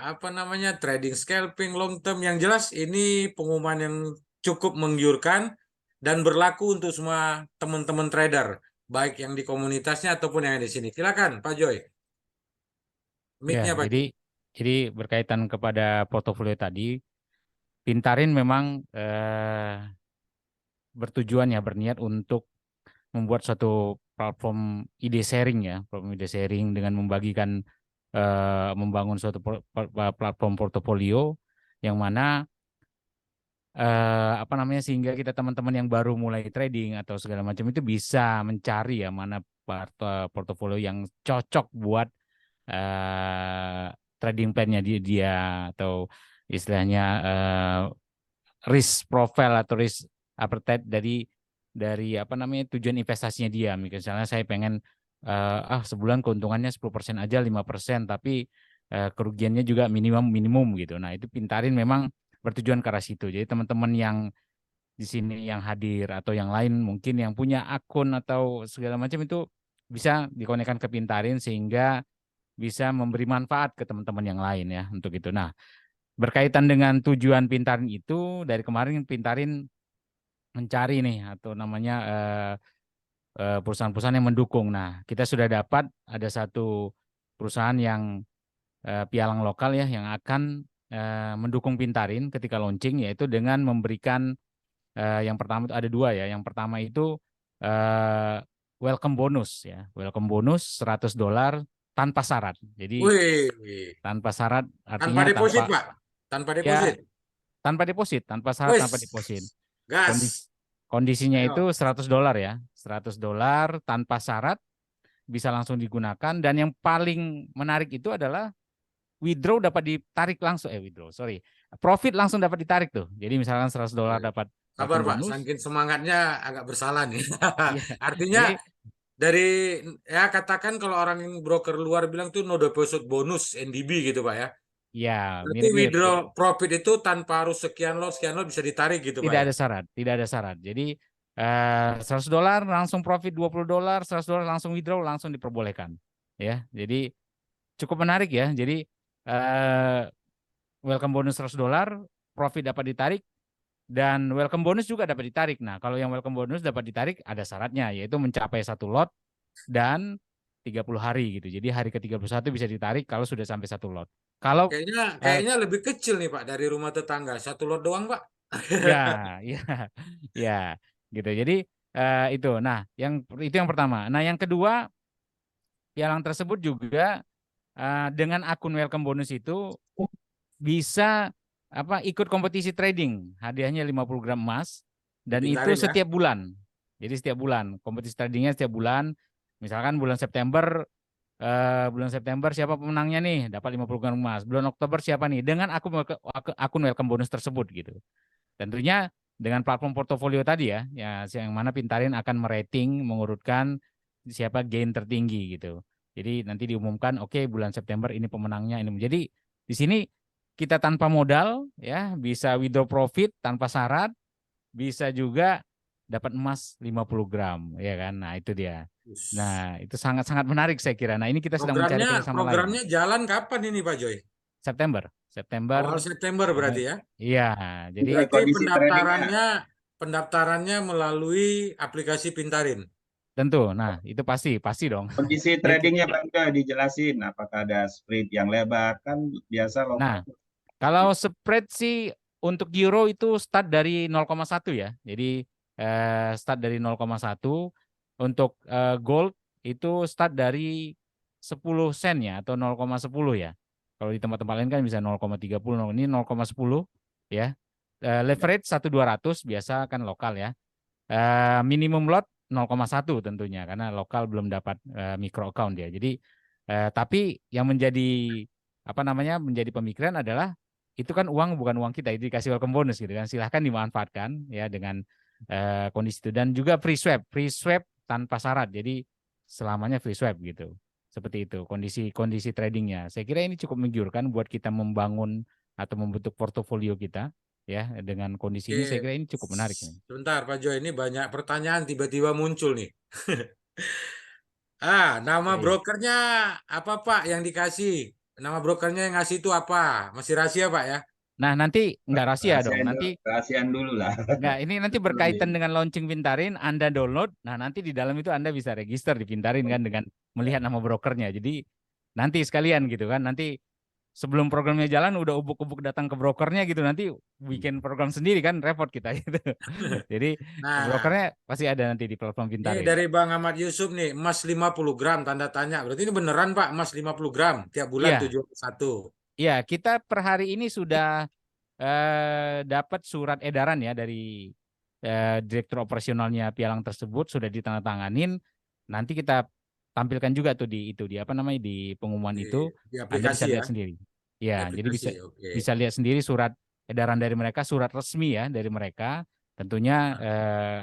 apa namanya trading scalping long term. Yang jelas ini pengumuman yang cukup menggiurkan dan berlaku untuk semua teman-teman trader, baik yang di komunitasnya ataupun yang di sini. Silakan, Pak Joy. Ya, Mic-nya, Pak Joy. jadi berkaitan kepada portofolio tadi, Pintarin memang bertujuan ya berniat untuk membuat suatu platform ide sharing ya, platform ide sharing dengan membagikan membangun suatu platform portofolio yang mana apa namanya, sehingga kita teman-teman yang baru mulai trading atau segala macam itu bisa mencari ya mana portofolio yang cocok buat trading plan-nya dia atau istilahnya risk profile atau risk appetite dari apa namanya tujuan investasinya dia. Misalnya saya pengen sebulan keuntungannya 10% aja, 5%, tapi kerugiannya juga minimum gitu. Nah, itu Pintarin memang bertujuan ke arah situ. Jadi teman-teman yang di sini yang hadir atau yang lain mungkin yang punya akun atau segala macam itu bisa dikonekkan ke Pintarin sehingga bisa memberi manfaat ke teman-teman yang lain ya untuk itu. Nah, berkaitan dengan tujuan Pintarin itu, dari kemarin Pintarin mencari nih atau namanya perusahaan-perusahaan yang mendukung. Nah, kita sudah dapat ada satu perusahaan yang pialang lokal ya yang akan mendukung Pintarin ketika launching, yaitu dengan memberikan yang pertama itu ada dua ya. Yang pertama itu welcome bonus ya. Welcome bonus $100 tanpa syarat. Jadi Wih, tanpa syarat tanpa artinya deposit, Pak. Tanpa ya deposit. tanpa deposit, tanpa syarat, Wes, tanpa deposit. gas. Kondisinya itu Ayo. $100 ya. $100 tanpa syarat, bisa langsung digunakan, dan yang paling menarik itu adalah withdraw dapat ditarik langsung, profit langsung dapat ditarik tuh. Jadi misalkan $100 dapat Sabar, welcome Pak. bonus. Saking semangatnya agak bersalah nih. Iya. Artinya Jadi dari ya katakan kalau orang yang broker luar bilang tuh no deposit bonus NDB gitu, Pak ya. ya Berarti mirip-mirip. withdraw profit itu tanpa harus sekian lot bisa ditarik gitu, Pak Tidak ya. ada syarat, tidak ada syarat. Jadi $100 langsung profit $20, $100 langsung withdraw, langsung diperbolehkan. Ya, jadi cukup menarik ya. Jadi welcome bonus $100, profit dapat ditarik, dan welcome bonus juga dapat ditarik. Nah, kalau yang welcome bonus dapat ditarik ada syaratnya, yaitu mencapai 1 lot dan 30 hari gitu. Jadi hari ke-31 bisa ditarik kalau sudah sampai 1 lot. Kalau Kayaknya lebih kecil nih, Pak, dari rumah tetangga. 1 lot doang, Pak. ya, ya, ya, gitu. Jadi itu. Nah, itu yang pertama. Nah, yang kedua, pialang tersebut juga dengan akun welcome bonus itu bisa ikut kompetisi trading. Hadiahnya 50 gram emas, dan itu Dipintarin ya. setiap bulan. Jadi setiap bulan kompetisi tradingnya setiap bulan. Misalkan bulan September siapa pemenangnya nih, dapat 50 gram emas. Bulan Oktober siapa nih, dengan akun welcome bonus tersebut gitu. Tentunya dengan platform portofolio tadi ya yang mana Pintarin akan merating, mengurutkan siapa gain tertinggi gitu. Jadi nanti diumumkan, oke, bulan September ini pemenangnya ini. Jadi di sini kita tanpa modal ya bisa withdraw profit tanpa syarat, bisa juga dapat emas 50 gram ya kan. Nah, itu dia. Nah, itu sangat-sangat menarik saya kira. Nah, ini kita sedang mencari kerjasama lain. Programnya jalan kapan ini, Pak Joy? September. Awal September berarti ya. Iya, jadi Berarti kondisi tradingnya pendaftarannya melalui aplikasi Pintarin. tentu. Nah, itu pasti dong. kondisi tradingnya Bang Joy dijelasin apakah ada spread yang lebar kan biasa Nah, lokal. kalau spread sih untuk euro itu start dari 0,1 ya. Jadi start dari 0,1. Untuk gold itu start dari 10 sen ya atau 0,10 ya. Kalau di tempat-tempat lain kan bisa 0,30, ini 0,10 ya. Leverage 1/200 biasa kan lokal ya. Minimum lot 0,1 tentunya karena lokal belum dapat micro account ya. Jadi tapi yang menjadi menjadi pemikiran adalah itu kan uang bukan uang kita, itu dikasih welcome bonus gitu kan. Silahkan dimanfaatkan ya dengan kondisi itu, dan juga free swap tanpa syarat. Jadi selamanya free swap gitu. Seperti itu kondisi tradingnya. Saya kira ini cukup menggiurkan buat kita membangun atau membentuk portofolio kita ya dengan kondisi ini. Saya kira ini cukup menarik. Sebentar Pak Joy, ini banyak pertanyaan tiba-tiba muncul nih. Nama brokernya apa Pak yang dikasih? Nama brokernya yang ngasih itu apa? Masih rahasia Pak ya? Nah, nanti nggak rahasia dong. Nanti Rahasiaan dulu lah. nggak, ini nanti berkaitan dengan launching Pintarin, Anda download. Nah, nanti di dalam itu Anda bisa register di Pintarin kan dengan melihat nama brokernya. Jadi nanti sekalian gitu kan. Nanti sebelum programnya jalan udah ubuk-ubuk datang ke brokernya gitu, nanti bikin program sendiri kan repot kita gitu. Jadi brokernya pasti ada nanti di platform Pintarin. Ini dari Bang Ahmad Yusuf nih, emas 50 gram tanda tanya. Berarti ini beneran Pak, emas 50 gram tiap bulan 71. Iya, kita per hari ini sudah dapat surat edaran ya dari direktur operasionalnya pialang tersebut, sudah ditandatanganin. Nanti kita tampilkan juga tuh di apa namanya, di pengumuman itu, Di Anda bisa aplikasi ya, lihat sendiri. di Ya, jadi aplikasi. Oke. bisa lihat sendiri surat edaran dari mereka, surat resmi ya dari mereka. Tentunya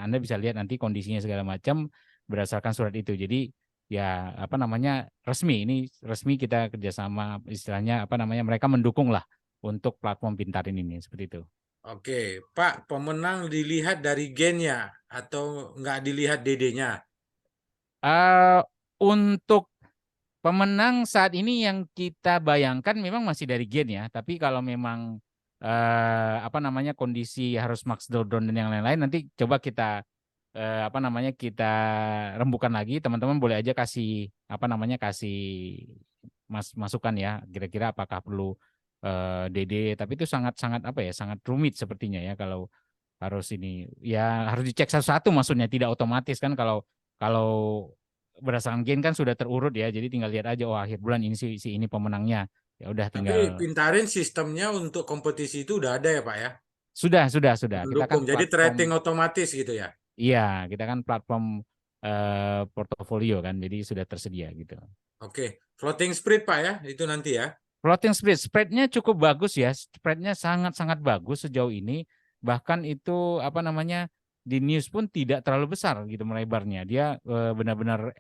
Anda bisa lihat nanti kondisinya segala macam berdasarkan surat itu. Jadi ya apa namanya, resmi, ini resmi kita kerjasama, istilahnya apa namanya, mereka mendukung lah untuk platform Pintarin ini, seperti itu. Oke, Pak, pemenang dilihat dari gennya atau nggak dilihat DD-nya? Untuk pemenang saat ini yang kita bayangkan memang masih dari gen ya, tapi kalau memang apa namanya, kondisi harus max drawdown dan yang lain-lain, nanti coba kita apa namanya, kita rembukan lagi. Teman-teman boleh aja kasih apa namanya, kasih masukan ya, kira-kira apakah perlu DD, tapi itu sangat-sangat apa ya, sangat rumit sepertinya ya kalau harus ini ya, harus dicek satu-satu, maksudnya tidak otomatis kan, kalau berdasarkan gen kan sudah terurut ya, jadi tinggal lihat aja, oh akhir bulan ini si ini pemenangnya, ya udah Tapi tinggal. Pintarin sistemnya untuk kompetisi itu udah ada ya, Pak ya? Sudah kita kan Mendukung. Jadi platform. trading otomatis gitu ya? Iya, kita kan platform portofolio kan, jadi sudah tersedia gitu. Oke, floating spread Pak ya, itu nanti ya. Floating spreadnya cukup bagus ya, spreadnya sangat-sangat bagus sejauh ini. Bahkan itu apa namanya, di news pun tidak terlalu besar gitu melebarnya. Dia benar-benar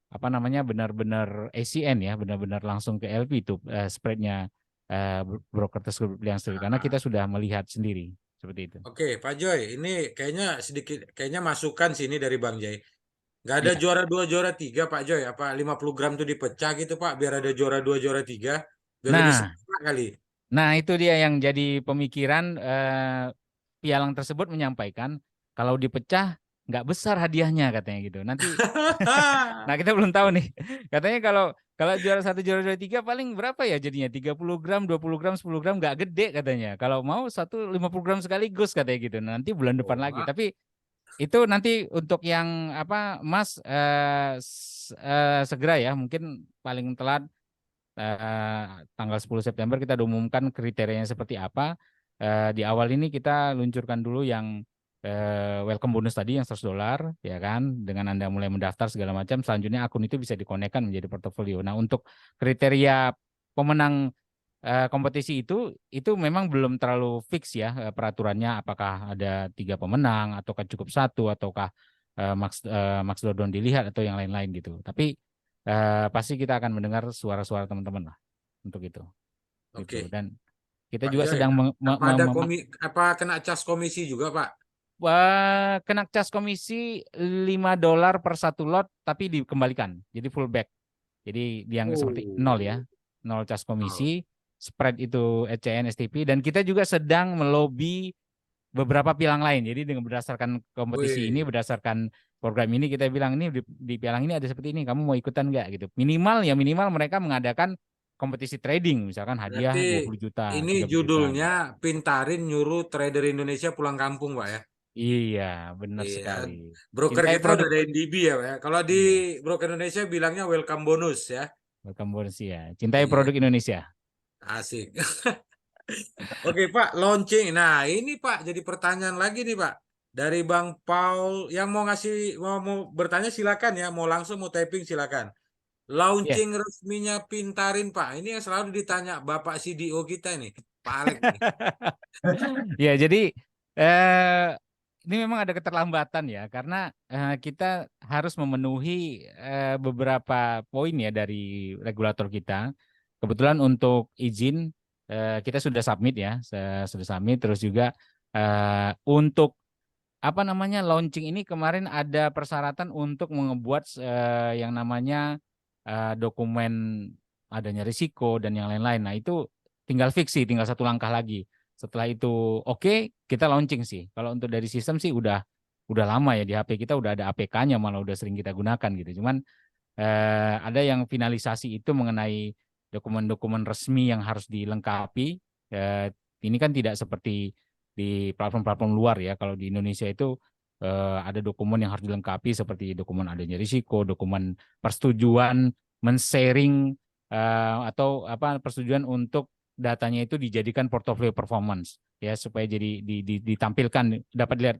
apa namanya, benar-benar ACN ya, benar-benar langsung ke LP itu spreadnya broker tersebut yang sendiri, karena kita sudah melihat sendiri seperti itu. Oke, Pak Joy, ini kayaknya masukan sini dari Bang Jai. Nggak ada Ya. juara 2, juara 3 Pak Joy. Apa 50 gram tuh dipecah gitu Pak, biar ada juara 2, juara 3, biar lebih Nah, seru kali. itu dia yang jadi pemikiran. Pialang tersebut menyampaikan kalau dipecah nggak besar hadiahnya katanya gitu. Nanti, nah kita belum tahu nih. Katanya kalau juara 1, juara 2, 3 paling berapa ya jadinya? 30 gram, 20 gram, 10 gram, nggak gede katanya. Kalau mau 50 gram sekaligus katanya gitu. Nanti bulan depan lagi. Wah, Tapi itu nanti untuk yang apa, Mas, segera ya, mungkin paling telat tanggal 10 September kita udah umumkan kriterianya seperti apa. Di awal ini kita luncurkan dulu yang welcome bonus tadi yang $100 ya kan, dengan Anda mulai mendaftar segala macam. Selanjutnya akun itu bisa dikonekkan menjadi portofolio. Nah, untuk kriteria pemenang kompetisi itu memang belum terlalu fix ya, peraturannya, apakah ada 3 pemenang ataukah cukup 1, ataukah max drawdown dilihat atau yang lain-lain gitu. Tapi pasti kita akan mendengar suara-suara teman-teman lah untuk itu. oke. Gitu. Dan kita Pak juga Joy, sedang apa ada apa kena cas komisi juga Pak? kena cas komisi $5 per satu lot, tapi dikembalikan. Jadi full back. Jadi yang seperti nol ya. Nol cas komisi. Spread itu ECN, STP. Dan kita juga sedang melobi beberapa pialang lain. Jadi dengan berdasarkan kompetisi ini, berdasarkan program ini, kita bilang ini di pialang ini ada seperti ini, kamu mau ikutan nggak gitu. Minimal mereka mengadakan kompetisi trading, misalkan hadiah Berarti 20 juta, ini 30 juta. judulnya Pintarin nyuruh trader Indonesia pulang kampung Pak ya. Iya, benar Iya. sekali. Broker Cintai kita produk. udah ada NDB ya Pak ya. Kalau di Iya, broker Indonesia bilangnya welcome bonus ya. welcome bonus ya. Cintai Iya, produk Indonesia. asik. Oke Pak, launching. Nah ini Pak, jadi pertanyaan lagi nih Pak. Dari Bang Paul yang mau mau bertanya silakan ya. Mau langsung mau typing silakan. Iya. Launching resminya Pintarin Pak. Ini yang selalu ditanya Bapak CDO kita nih, Pak Alex nih. Ya, jadi eh, ini memang ada keterlambatan ya, karena kita harus memenuhi beberapa poin ya dari regulator kita. Kebetulan untuk izin kita sudah submit ya, sudah submit. Terus juga untuk apa namanya, launching ini kemarin ada persyaratan untuk membuat yang namanya dokumen adanya risiko dan yang lain-lain. Nah, itu tinggal fiksi, tinggal satu langkah lagi. Setelah itu oke, kita launching sih. Kalau untuk dari sistem sih udah lama ya, di HP kita udah ada APK-nya, malah udah sering kita gunakan gitu. Cuman ada yang finalisasi itu mengenai dokumen-dokumen resmi yang harus dilengkapi. Ini kan tidak seperti di platform-platform luar ya. Kalau di Indonesia itu ada dokumen yang harus dilengkapi seperti dokumen adanya risiko, dokumen persetujuan men-sharing atau apa, persetujuan untuk datanya itu dijadikan portfolio performance ya, supaya jadi ditampilkan, dapat dilihat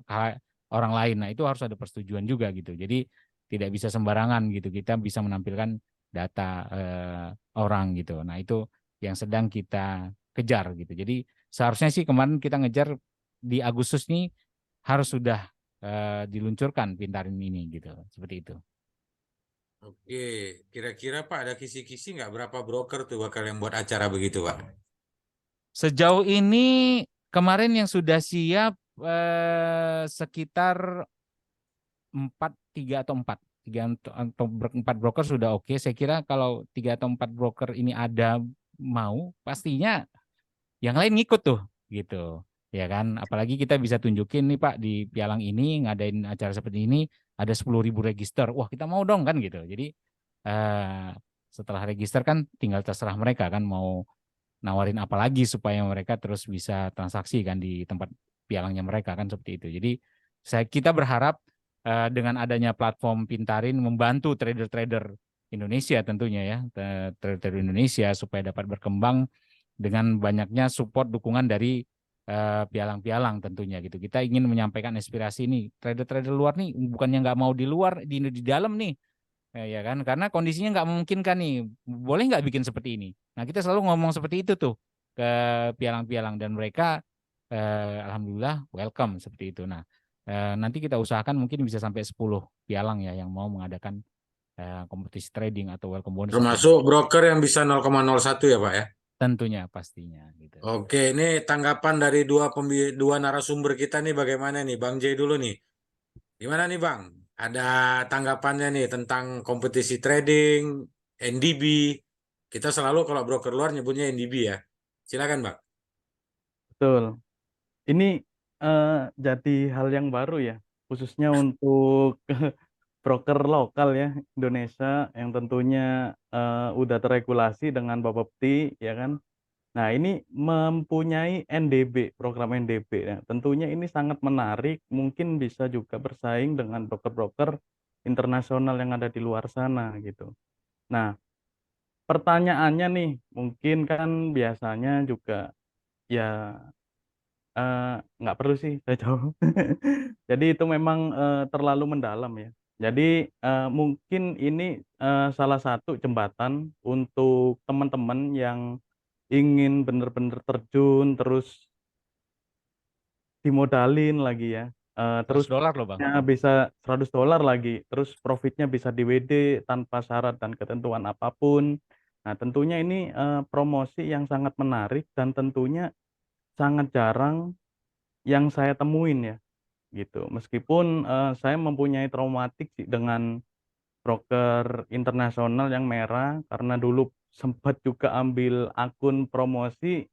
orang lain. Nah, itu harus ada persetujuan juga gitu. Jadi tidak bisa sembarangan gitu. Kita bisa menampilkan data orang gitu. Nah, itu yang sedang kita kejar gitu. Jadi seharusnya sih kemarin kita ngejar di Agustus nih harus sudah diluncurkan Pintarin ini gitu. Seperti itu. Oke, kira-kira Pak ada kisi-kisi nggak berapa broker tuh bakal yang buat acara begitu Pak? Sejauh ini kemarin yang sudah siap sekitar 4 broker sudah oke. Saya kira kalau 3 atau 4 broker ini ada mau, pastinya yang lain ngikut tuh gitu. Ya kan, apalagi kita bisa tunjukin nih Pak di Pialang ini ngadain acara seperti ini ada 10.000 register. Wah, kita mau dong kan gitu. Jadi setelah register kan tinggal terserah mereka kan mau nawarin apa lagi supaya mereka terus bisa transaksi kan di tempat pialangnya mereka kan, seperti itu. Jadi kita berharap dengan adanya platform Pintarin membantu trader-trader Indonesia tentunya ya, trader Indonesia supaya dapat berkembang dengan banyaknya support dukungan dari pialang-pialang tentunya gitu. Kita ingin menyampaikan aspirasi ini, trader-trader luar nih bukannya nggak mau di luar, di dalam nih. Ya kan, karena kondisinya nggak memungkinkan nih, boleh nggak bikin seperti ini. Nah, kita selalu ngomong seperti itu tuh ke pialang-pialang dan mereka alhamdulillah welcome seperti itu. Nah, nanti kita usahakan mungkin bisa sampai 10 pialang ya yang mau mengadakan kompetisi trading atau welcome bonus. Termasuk broker yang bisa 0,01 ya Pak ya? Tentunya pastinya gitu. Oke, ini tanggapan dari dua narasumber kita nih bagaimana nih? Bang J dulu nih. Gimana nih Bang? Ada tanggapannya nih tentang kompetisi trading, NDB. Kita selalu kalau broker luar nyebutnya NDB ya. Silakan Bang. Betul. Ini jadi hal yang baru ya, khususnya untuk broker lokal ya Indonesia yang tentunya udah terregulasi dengan Bapepti ya kan. Nah, ini mempunyai NDB, program NDB. Nah, tentunya ini sangat menarik, mungkin bisa juga bersaing dengan broker-broker internasional yang ada di luar sana gitu. Nah, pertanyaannya nih, mungkin kan biasanya juga ya nggak perlu sih saya jawab. Jadi itu memang terlalu mendalam ya. Jadi mungkin ini salah satu jembatan untuk teman-teman yang ingin benar-benar terjun terus dimodalin lagi ya. Terus $100 loh Bang. bisa $100 lagi, terus profitnya bisa di WD tanpa syarat dan ketentuan apapun. Nah, tentunya ini promosi yang sangat menarik dan tentunya sangat jarang yang saya temuin ya, gitu. Meskipun saya mempunyai traumatik sih dengan broker internasional yang merah, karena dulu sempat juga ambil akun promosi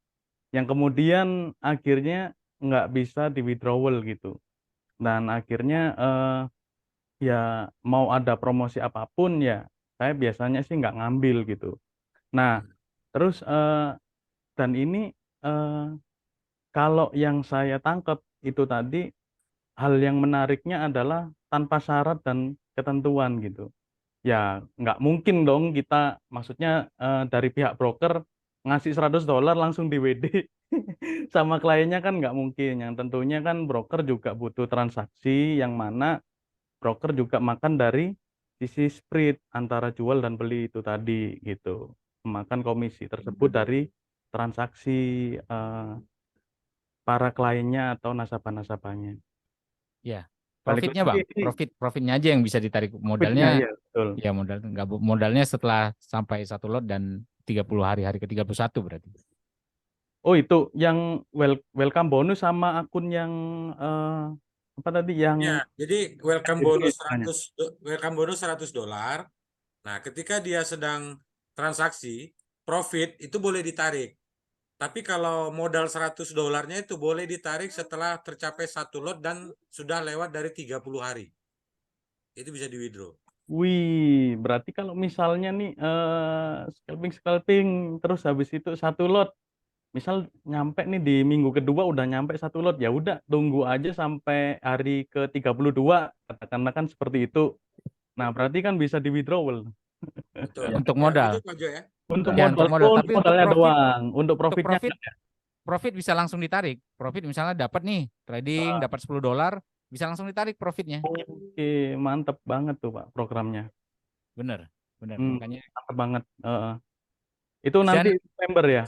yang kemudian akhirnya nggak bisa di-withdrawal gitu. Dan akhirnya ya mau ada promosi apapun ya saya biasanya sih nggak ngambil gitu. Nah, terus dan ini kalau yang saya tangkap itu tadi, hal yang menariknya adalah tanpa syarat dan ketentuan gitu. Ya nggak mungkin dong kita, maksudnya dari pihak broker ngasih $100 langsung di WD sama kliennya kan nggak mungkin. Yang tentunya kan broker juga butuh transaksi yang mana broker juga makan dari sisi spread antara jual dan beli itu tadi gitu. Memakan komisi tersebut dari transaksi para kliennya atau nasabah-nasabahnya. Ya, Balik profitnya lagi Bang, profitnya aja yang bisa ditarik. profitnya Modalnya ya betul. ya modalnya setelah sampai 1 lot dan 30 hari ke 31 berarti. Oh itu yang welcome bonus sama akun yang apa tadi yang Ya, jadi welcome bonus $100. Nah, ketika dia sedang transaksi, profit itu boleh ditarik. Tapi kalau modal $100-nya itu boleh ditarik setelah tercapai 1 lot dan sudah lewat dari 30 hari. Itu bisa di withdraw. Wih, berarti kalau misalnya nih scalping terus habis itu 1 lot, misal nyampe nih di minggu kedua udah nyampe 1 lot, ya udah tunggu aja sampai hari ke-32 katakanlah kan seperti itu. Nah, berarti kan bisa di withdrawal. Betul. Untuk Ya, modal. gitu Pak Jo ya. Untuk Ya, untuk modal modal. oh, untuk Tapi modalnya doang. Untuk profitnya profit, enggak ya? profit bisa langsung ditarik. Profit misalnya dapat nih trading dapat $10, bisa langsung ditarik profitnya. Oke, mantep banget tuh Pak programnya. Bener, bener. Hmm, Makanya mantep banget. Itu nanti dan member ya?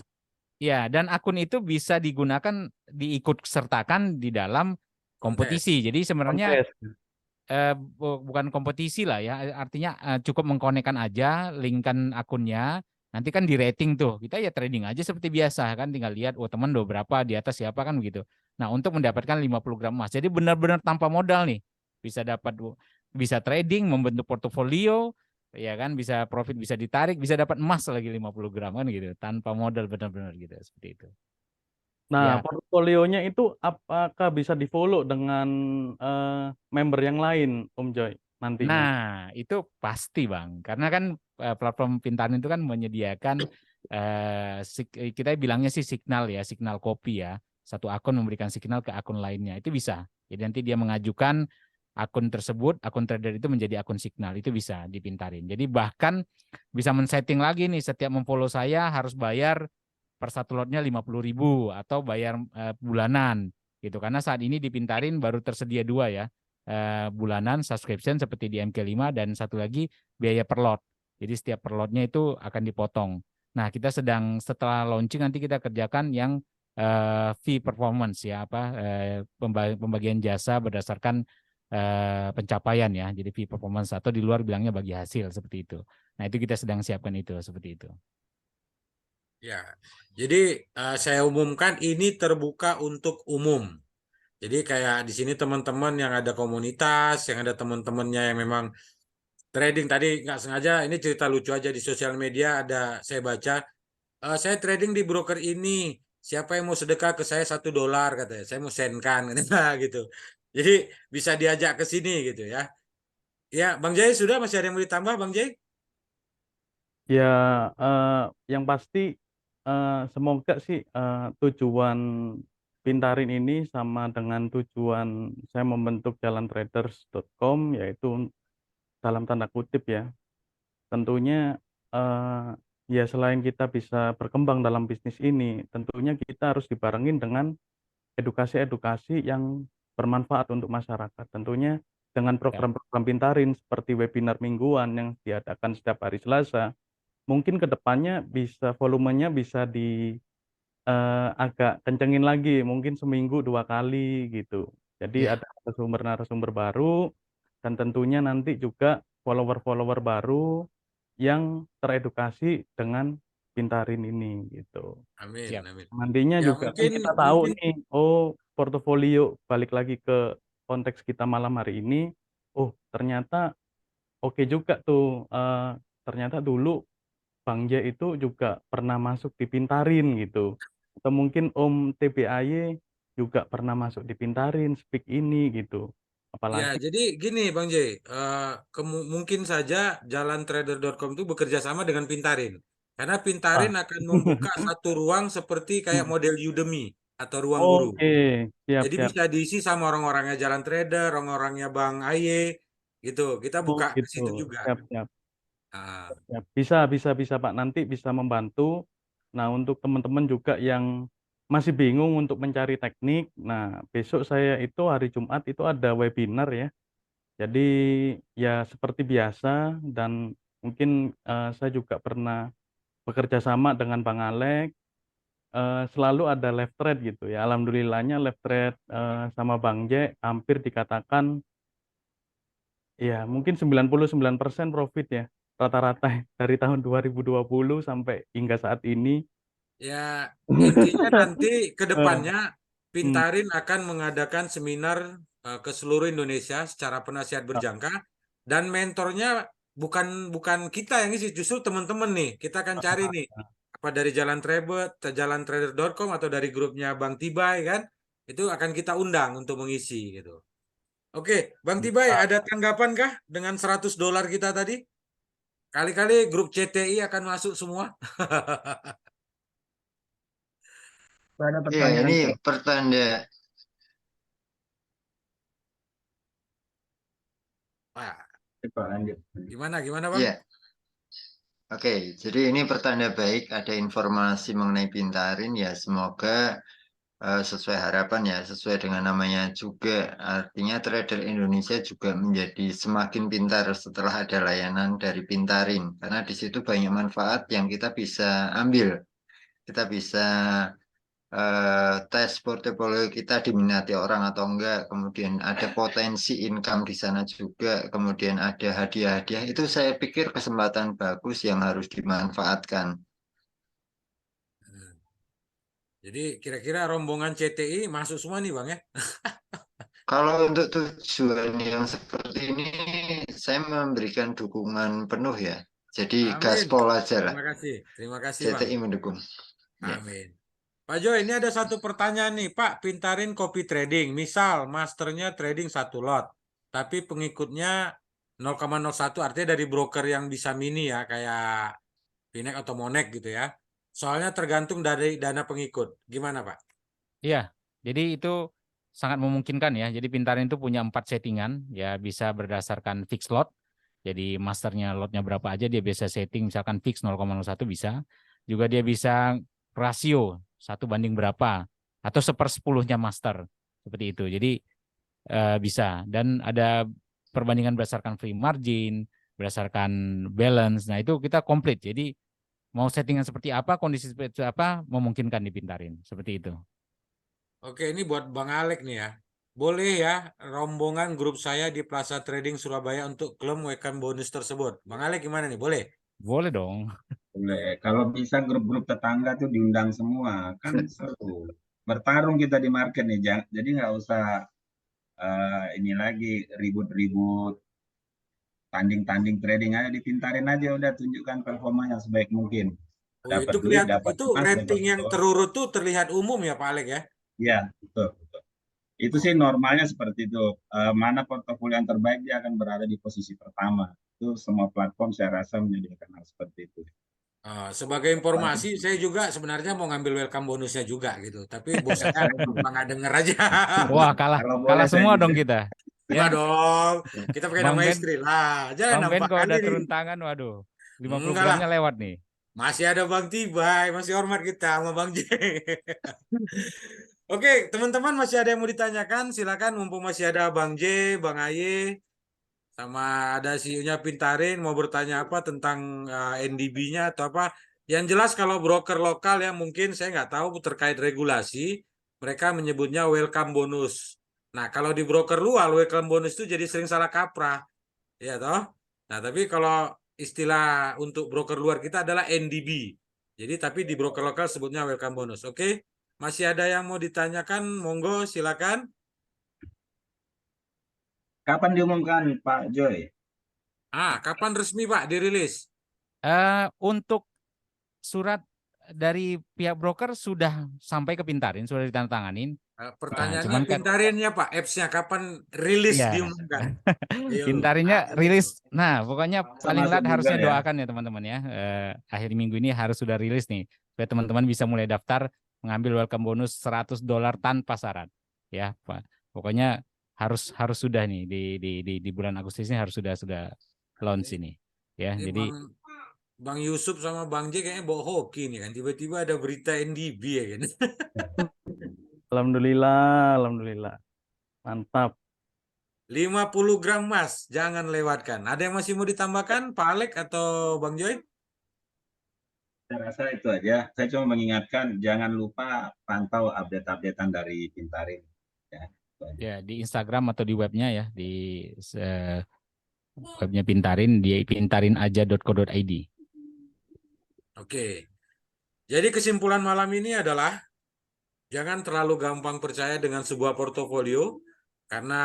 ya, dan akun itu bisa digunakan diikut sertakan di dalam Kontes. kompetisi. Jadi sebenarnya Kontes. bukan kompetisi lah ya, artinya cukup mengkonekkan aja, linkkan akunnya, nanti kan di rating tuh, kita ya trading aja seperti biasa kan, tinggal lihat, oh teman do berapa, di atas siapa kan begitu. Nah untuk mendapatkan 50 gram emas, jadi benar-benar tanpa modal nih, bisa dapat, bisa trading, membentuk portofolio, ya kan, bisa profit, bisa ditarik, bisa dapat emas lagi 50 gram kan gitu, tanpa modal benar-benar gitu, seperti itu. Nah, Ya, portfolionya itu apakah bisa di-follow dengan member yang lain, Om Joy, nantinya? nah, itu pasti Bang, karena kan platform Pintarin itu kan menyediakan kita bilangnya sih signal ya, signal copy ya. Satu akun memberikan signal ke akun lainnya, itu bisa. Jadi nanti dia mengajukan akun tersebut, akun trader itu menjadi akun signal, itu bisa dipintarin. Jadi bahkan bisa men-setting lagi nih, setiap memfollow saya harus bayar per satu lotnya 50.000 atau bayar bulanan gitu. Karena saat ini dipintarin baru tersedia dua ya, bulanan subscription seperti di MK5 dan satu lagi biaya per lot. Jadi setiap per lotnya itu akan dipotong. Nah, kita sedang setelah launching nanti kita kerjakan yang fee performance ya, apa pembagian jasa berdasarkan pencapaian ya. Jadi fee performance atau di luar bilangnya bagi hasil seperti itu. Nah, itu kita sedang siapkan itu seperti itu. Ya, jadi saya umumkan ini terbuka untuk umum. Jadi kayak di sini teman-teman yang ada komunitas, yang ada teman-temannya yang memang trading tadi nggak sengaja ini cerita lucu aja di sosial media ada saya baca saya trading di broker ini siapa yang mau sedekah ke saya $1 katanya saya mau sendkan gitu. Jadi bisa diajak ke sini gitu ya. Ya, Bang Jai sudah masih ada yang mau ditambah Bang Jai? Ya, yang pasti semoga sih tujuan Pintarin ini sama dengan tujuan saya membentuk jalantraders.com, yaitu dalam tanda kutip ya. Tentunya ya selain kita bisa berkembang dalam bisnis ini, tentunya kita harus dibarengin dengan edukasi-edukasi yang bermanfaat untuk masyarakat. Tentunya dengan Ya, program-program Pintarin seperti webinar mingguan yang diadakan setiap hari Selasa, mungkin ke depannya bisa volumenya bisa agak kencengin lagi, mungkin seminggu 2 kali gitu. Jadi Ya, ada narasumber-narasumber baru dan tentunya nanti juga follower-follower baru yang teredukasi dengan Pintarin ini gitu. amin, siap. amin. Nantinya Ya juga kan mungkin kita tahu mungkin nih, oh portofolio balik lagi ke konteks kita malam hari ini, oh ternyata oke juga tuh, ternyata dulu Bang J itu juga pernah masuk di Pintarin gitu. Atau mungkin Om TBAY juga pernah masuk di Pintarin, Speak ini gitu. ya, Apalagi jadi gini Bang J, mungkin saja jalantrader.com itu bekerja sama dengan Pintarin. Karena ah, Pintarin akan membuka satu ruang seperti kayak hmm, model Udemy atau ruang guru. oke, siap Jadi siap. bisa diisi sama orang-orangnya Jalan Trader, orang-orangnya Bang Aye, gitu. Kita Oh buka ke gitu, situ juga. siap siap. Ah, Siap. Bisa bisa bisa Pak, nanti bisa membantu. Nah, untuk teman-teman juga yang masih bingung untuk mencari teknik, nah besok saya itu hari Jumat itu ada webinar ya. Jadi ya seperti biasa dan mungkin saya juga pernah bekerja sama dengan Bang Alek, selalu ada live trade gitu ya. Alhamdulillahnya live trade sama Bang J hampir dikatakan ya mungkin 99% profit ya rata-rata dari tahun 2020 sampai hingga saat ini. ya, intinya nanti ke Eh, depannya hmm, Pintarin akan mengadakan seminar ke seluruh Indonesia secara penasihat ah, berjangka dan mentornya bukan bukan kita yang isi, justru teman-teman nih. Kita akan cari nih apa dari jalantrader.com atau dari grupnya Bang Tibay kan. Itu akan kita undang untuk mengisi gitu. Oke, Bang Tibay, ah, ada tanggapan kah dengan $100 kita tadi? Kali-kali grup CTI akan masuk semua. Ada Iya, pertanyaan ini Prof. pertanda. Wah, Pak, lanjut. gimana Bang? Ya, Oke, jadi ini pertanda baik ada informasi mengenai Pintarin ya. Semoga sesuai harapan ya, sesuai dengan namanya juga. Artinya trader Indonesia juga menjadi semakin pintar setelah ada layanan dari Pintarin. Karena di situ banyak manfaat yang kita bisa ambil. Kita bisa tes portofolio kita diminati orang atau enggak, kemudian ada potensi income di sana juga, kemudian ada hadiah-hadiah. Itu saya pikir kesempatan bagus yang harus dimanfaatkan. Jadi kira-kira rombongan CTI masuk semua nih Bang ya? Kalau untuk tujuan yang seperti ini, saya memberikan dukungan penuh ya. Jadi Amin. gaspol aja lah, Terima kasih Bang. CTI mendukung. Ya. Amin. Pak Joy, ini ada satu pertanyaan nih, Pak. Pintarin copy trading. Misal, masternya trading 1 lot, tapi pengikutnya 0,01, artinya dari broker yang bisa mini ya, kayak Finex atau Monex gitu ya. Soalnya tergantung dari dana pengikut. Gimana, Pak? Iya, jadi itu sangat memungkinkan ya. Jadi Pintarin itu punya 4 settingan, ya bisa berdasarkan fix lot. Jadi masternya lotnya berapa aja dia bisa setting, misalkan fix 0,01 bisa. Juga dia bisa rasio 1 banding berapa atau 1/10-nya master seperti itu. Jadi bisa, dan ada perbandingan berdasarkan free margin, berdasarkan balance. Nah itu kita komplit. Jadi mau settingan seperti apa, kondisi seperti apa, memungkinkan di Pintarin seperti itu. Oke, ini buat Bang Alek nih ya. Boleh ya rombongan grup saya di Plaza Trading Surabaya untuk klaim welcome bonus tersebut. Bang Alek gimana nih? Boleh? Boleh dong. Boleh. Kalau bisa grup-grup tetangga tuh diundang semua, kan seru. Bertarung kita di market nih, jadi nggak usah ini lagi ribut-ribut tanding-tanding trading aja, dipintarin aja udah, tunjukkan performa yang sebaik mungkin. Oh, Dapat itu duit, kelihatan, dapat itu emas, dapat rating yang telur. terurut tuh terlihat umum ya Pak Alek ya? Iya, betul, betul. Itu sih normalnya seperti itu. Mana portofolio yang terbaik dia akan berada di posisi pertama. Itu semua platform saya rasa menyediakan hal seperti itu. Sebagai informasi, saya juga sebenarnya mau ngambil welcome bonusnya juga gitu. Tapi bos saya Saya juga. nggak denger aja. Wah, kalah Kalau boleh kalah saya semua juga. dong kita. Enggak Ya, dong. Kita pakai Bang nama Ben, istri lah. Jangan Bang Ben kalau nampakkan udah diri. turun tangan, waduh, 50 Enggak lah. gramnya lewat nih. Masih ada Bang Tibay. Masih hormat kita sama Bang J. Oke, teman-teman masih ada yang mau ditanyakan? Silakan mumpung masih ada Bang J, Bang Aye, sama ada CEO-nya Pintarin mau bertanya apa tentang NDB-nya atau apa. Yang jelas kalau broker lokal ya mungkin saya nggak tahu terkait regulasi, mereka menyebutnya welcome bonus. Nah, kalau di broker luar welcome bonus itu jadi sering salah kaprah, ya toh. Nah, tapi kalau istilah untuk broker luar kita adalah NDB. Jadi tapi di broker lokal sebutnya welcome bonus. Oke, masih ada yang mau ditanyakan? Monggo, silakan. Kapan diumumkan Pak Joy? Kapan resmi Pak dirilis? Untuk surat dari pihak broker sudah sampai ke Pintarin, sudah ditandatanganin. Pertanyaannya Cuman kan Pintarinnya Pak, apps-nya kapan rilis ya diumumkan? Ayo, Pintarinnya gitu. rilis. Nah, pokoknya paling Masuk lat harusnya juga ya. doakan ya teman-teman ya. Akhir minggu ini harus sudah rilis nih, supaya teman-teman bisa mulai daftar mengambil welcome bonus $100 tanpa syarat. Ya, Pak. Pokoknya harus sudah nih di bulan Agustus ini harus sudah launch ini. Ya, Ini jadi Bang Yusuf sama Bang J kayaknya bawa hoki nih kan. Tiba-tiba ada berita NDB ya kan. Alhamdulillah, alhamdulillah. Mantap. 50 gram Mas, jangan lewatkan. Ada yang masih mau ditambahkan Pak Alek atau Bang Joy? Saya rasa itu aja. Saya cuma mengingatkan jangan lupa pantau update-updatean dari Pintarin. Ya, itu aja. ya di Instagram atau di webnya ya, di webnya Pintarin di pintarinaja.co.id. Oke. Jadi kesimpulan malam ini adalah jangan terlalu gampang percaya dengan sebuah portofolio karena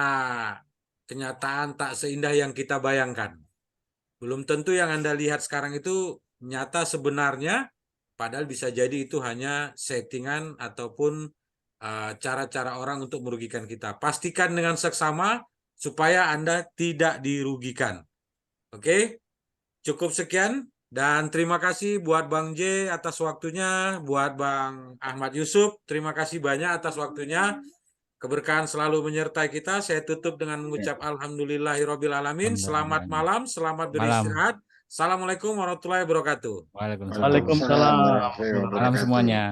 kenyataan tak seindah yang kita bayangkan. Belum tentu yang Anda lihat sekarang itu nyata sebenarnya, padahal bisa jadi itu hanya settingan ataupun cara-cara orang untuk merugikan kita. Pastikan dengan seksama supaya Anda tidak dirugikan. Oke, cukup sekian. Dan terima kasih buat Bang J atas waktunya, buat Bang Ahmad Yusuf, terima kasih banyak atas waktunya. Keberkahan selalu menyertai kita. Saya tutup dengan mengucap alhamdulillahirobbilalamin. Selamat malam, selamat Malam. beristirahat. Assalamualaikum warahmatullahi wabarakatuh. Waalaikumsalam. Waalaikumsalam. warahmatullahi Salam wabarakatuh. semuanya.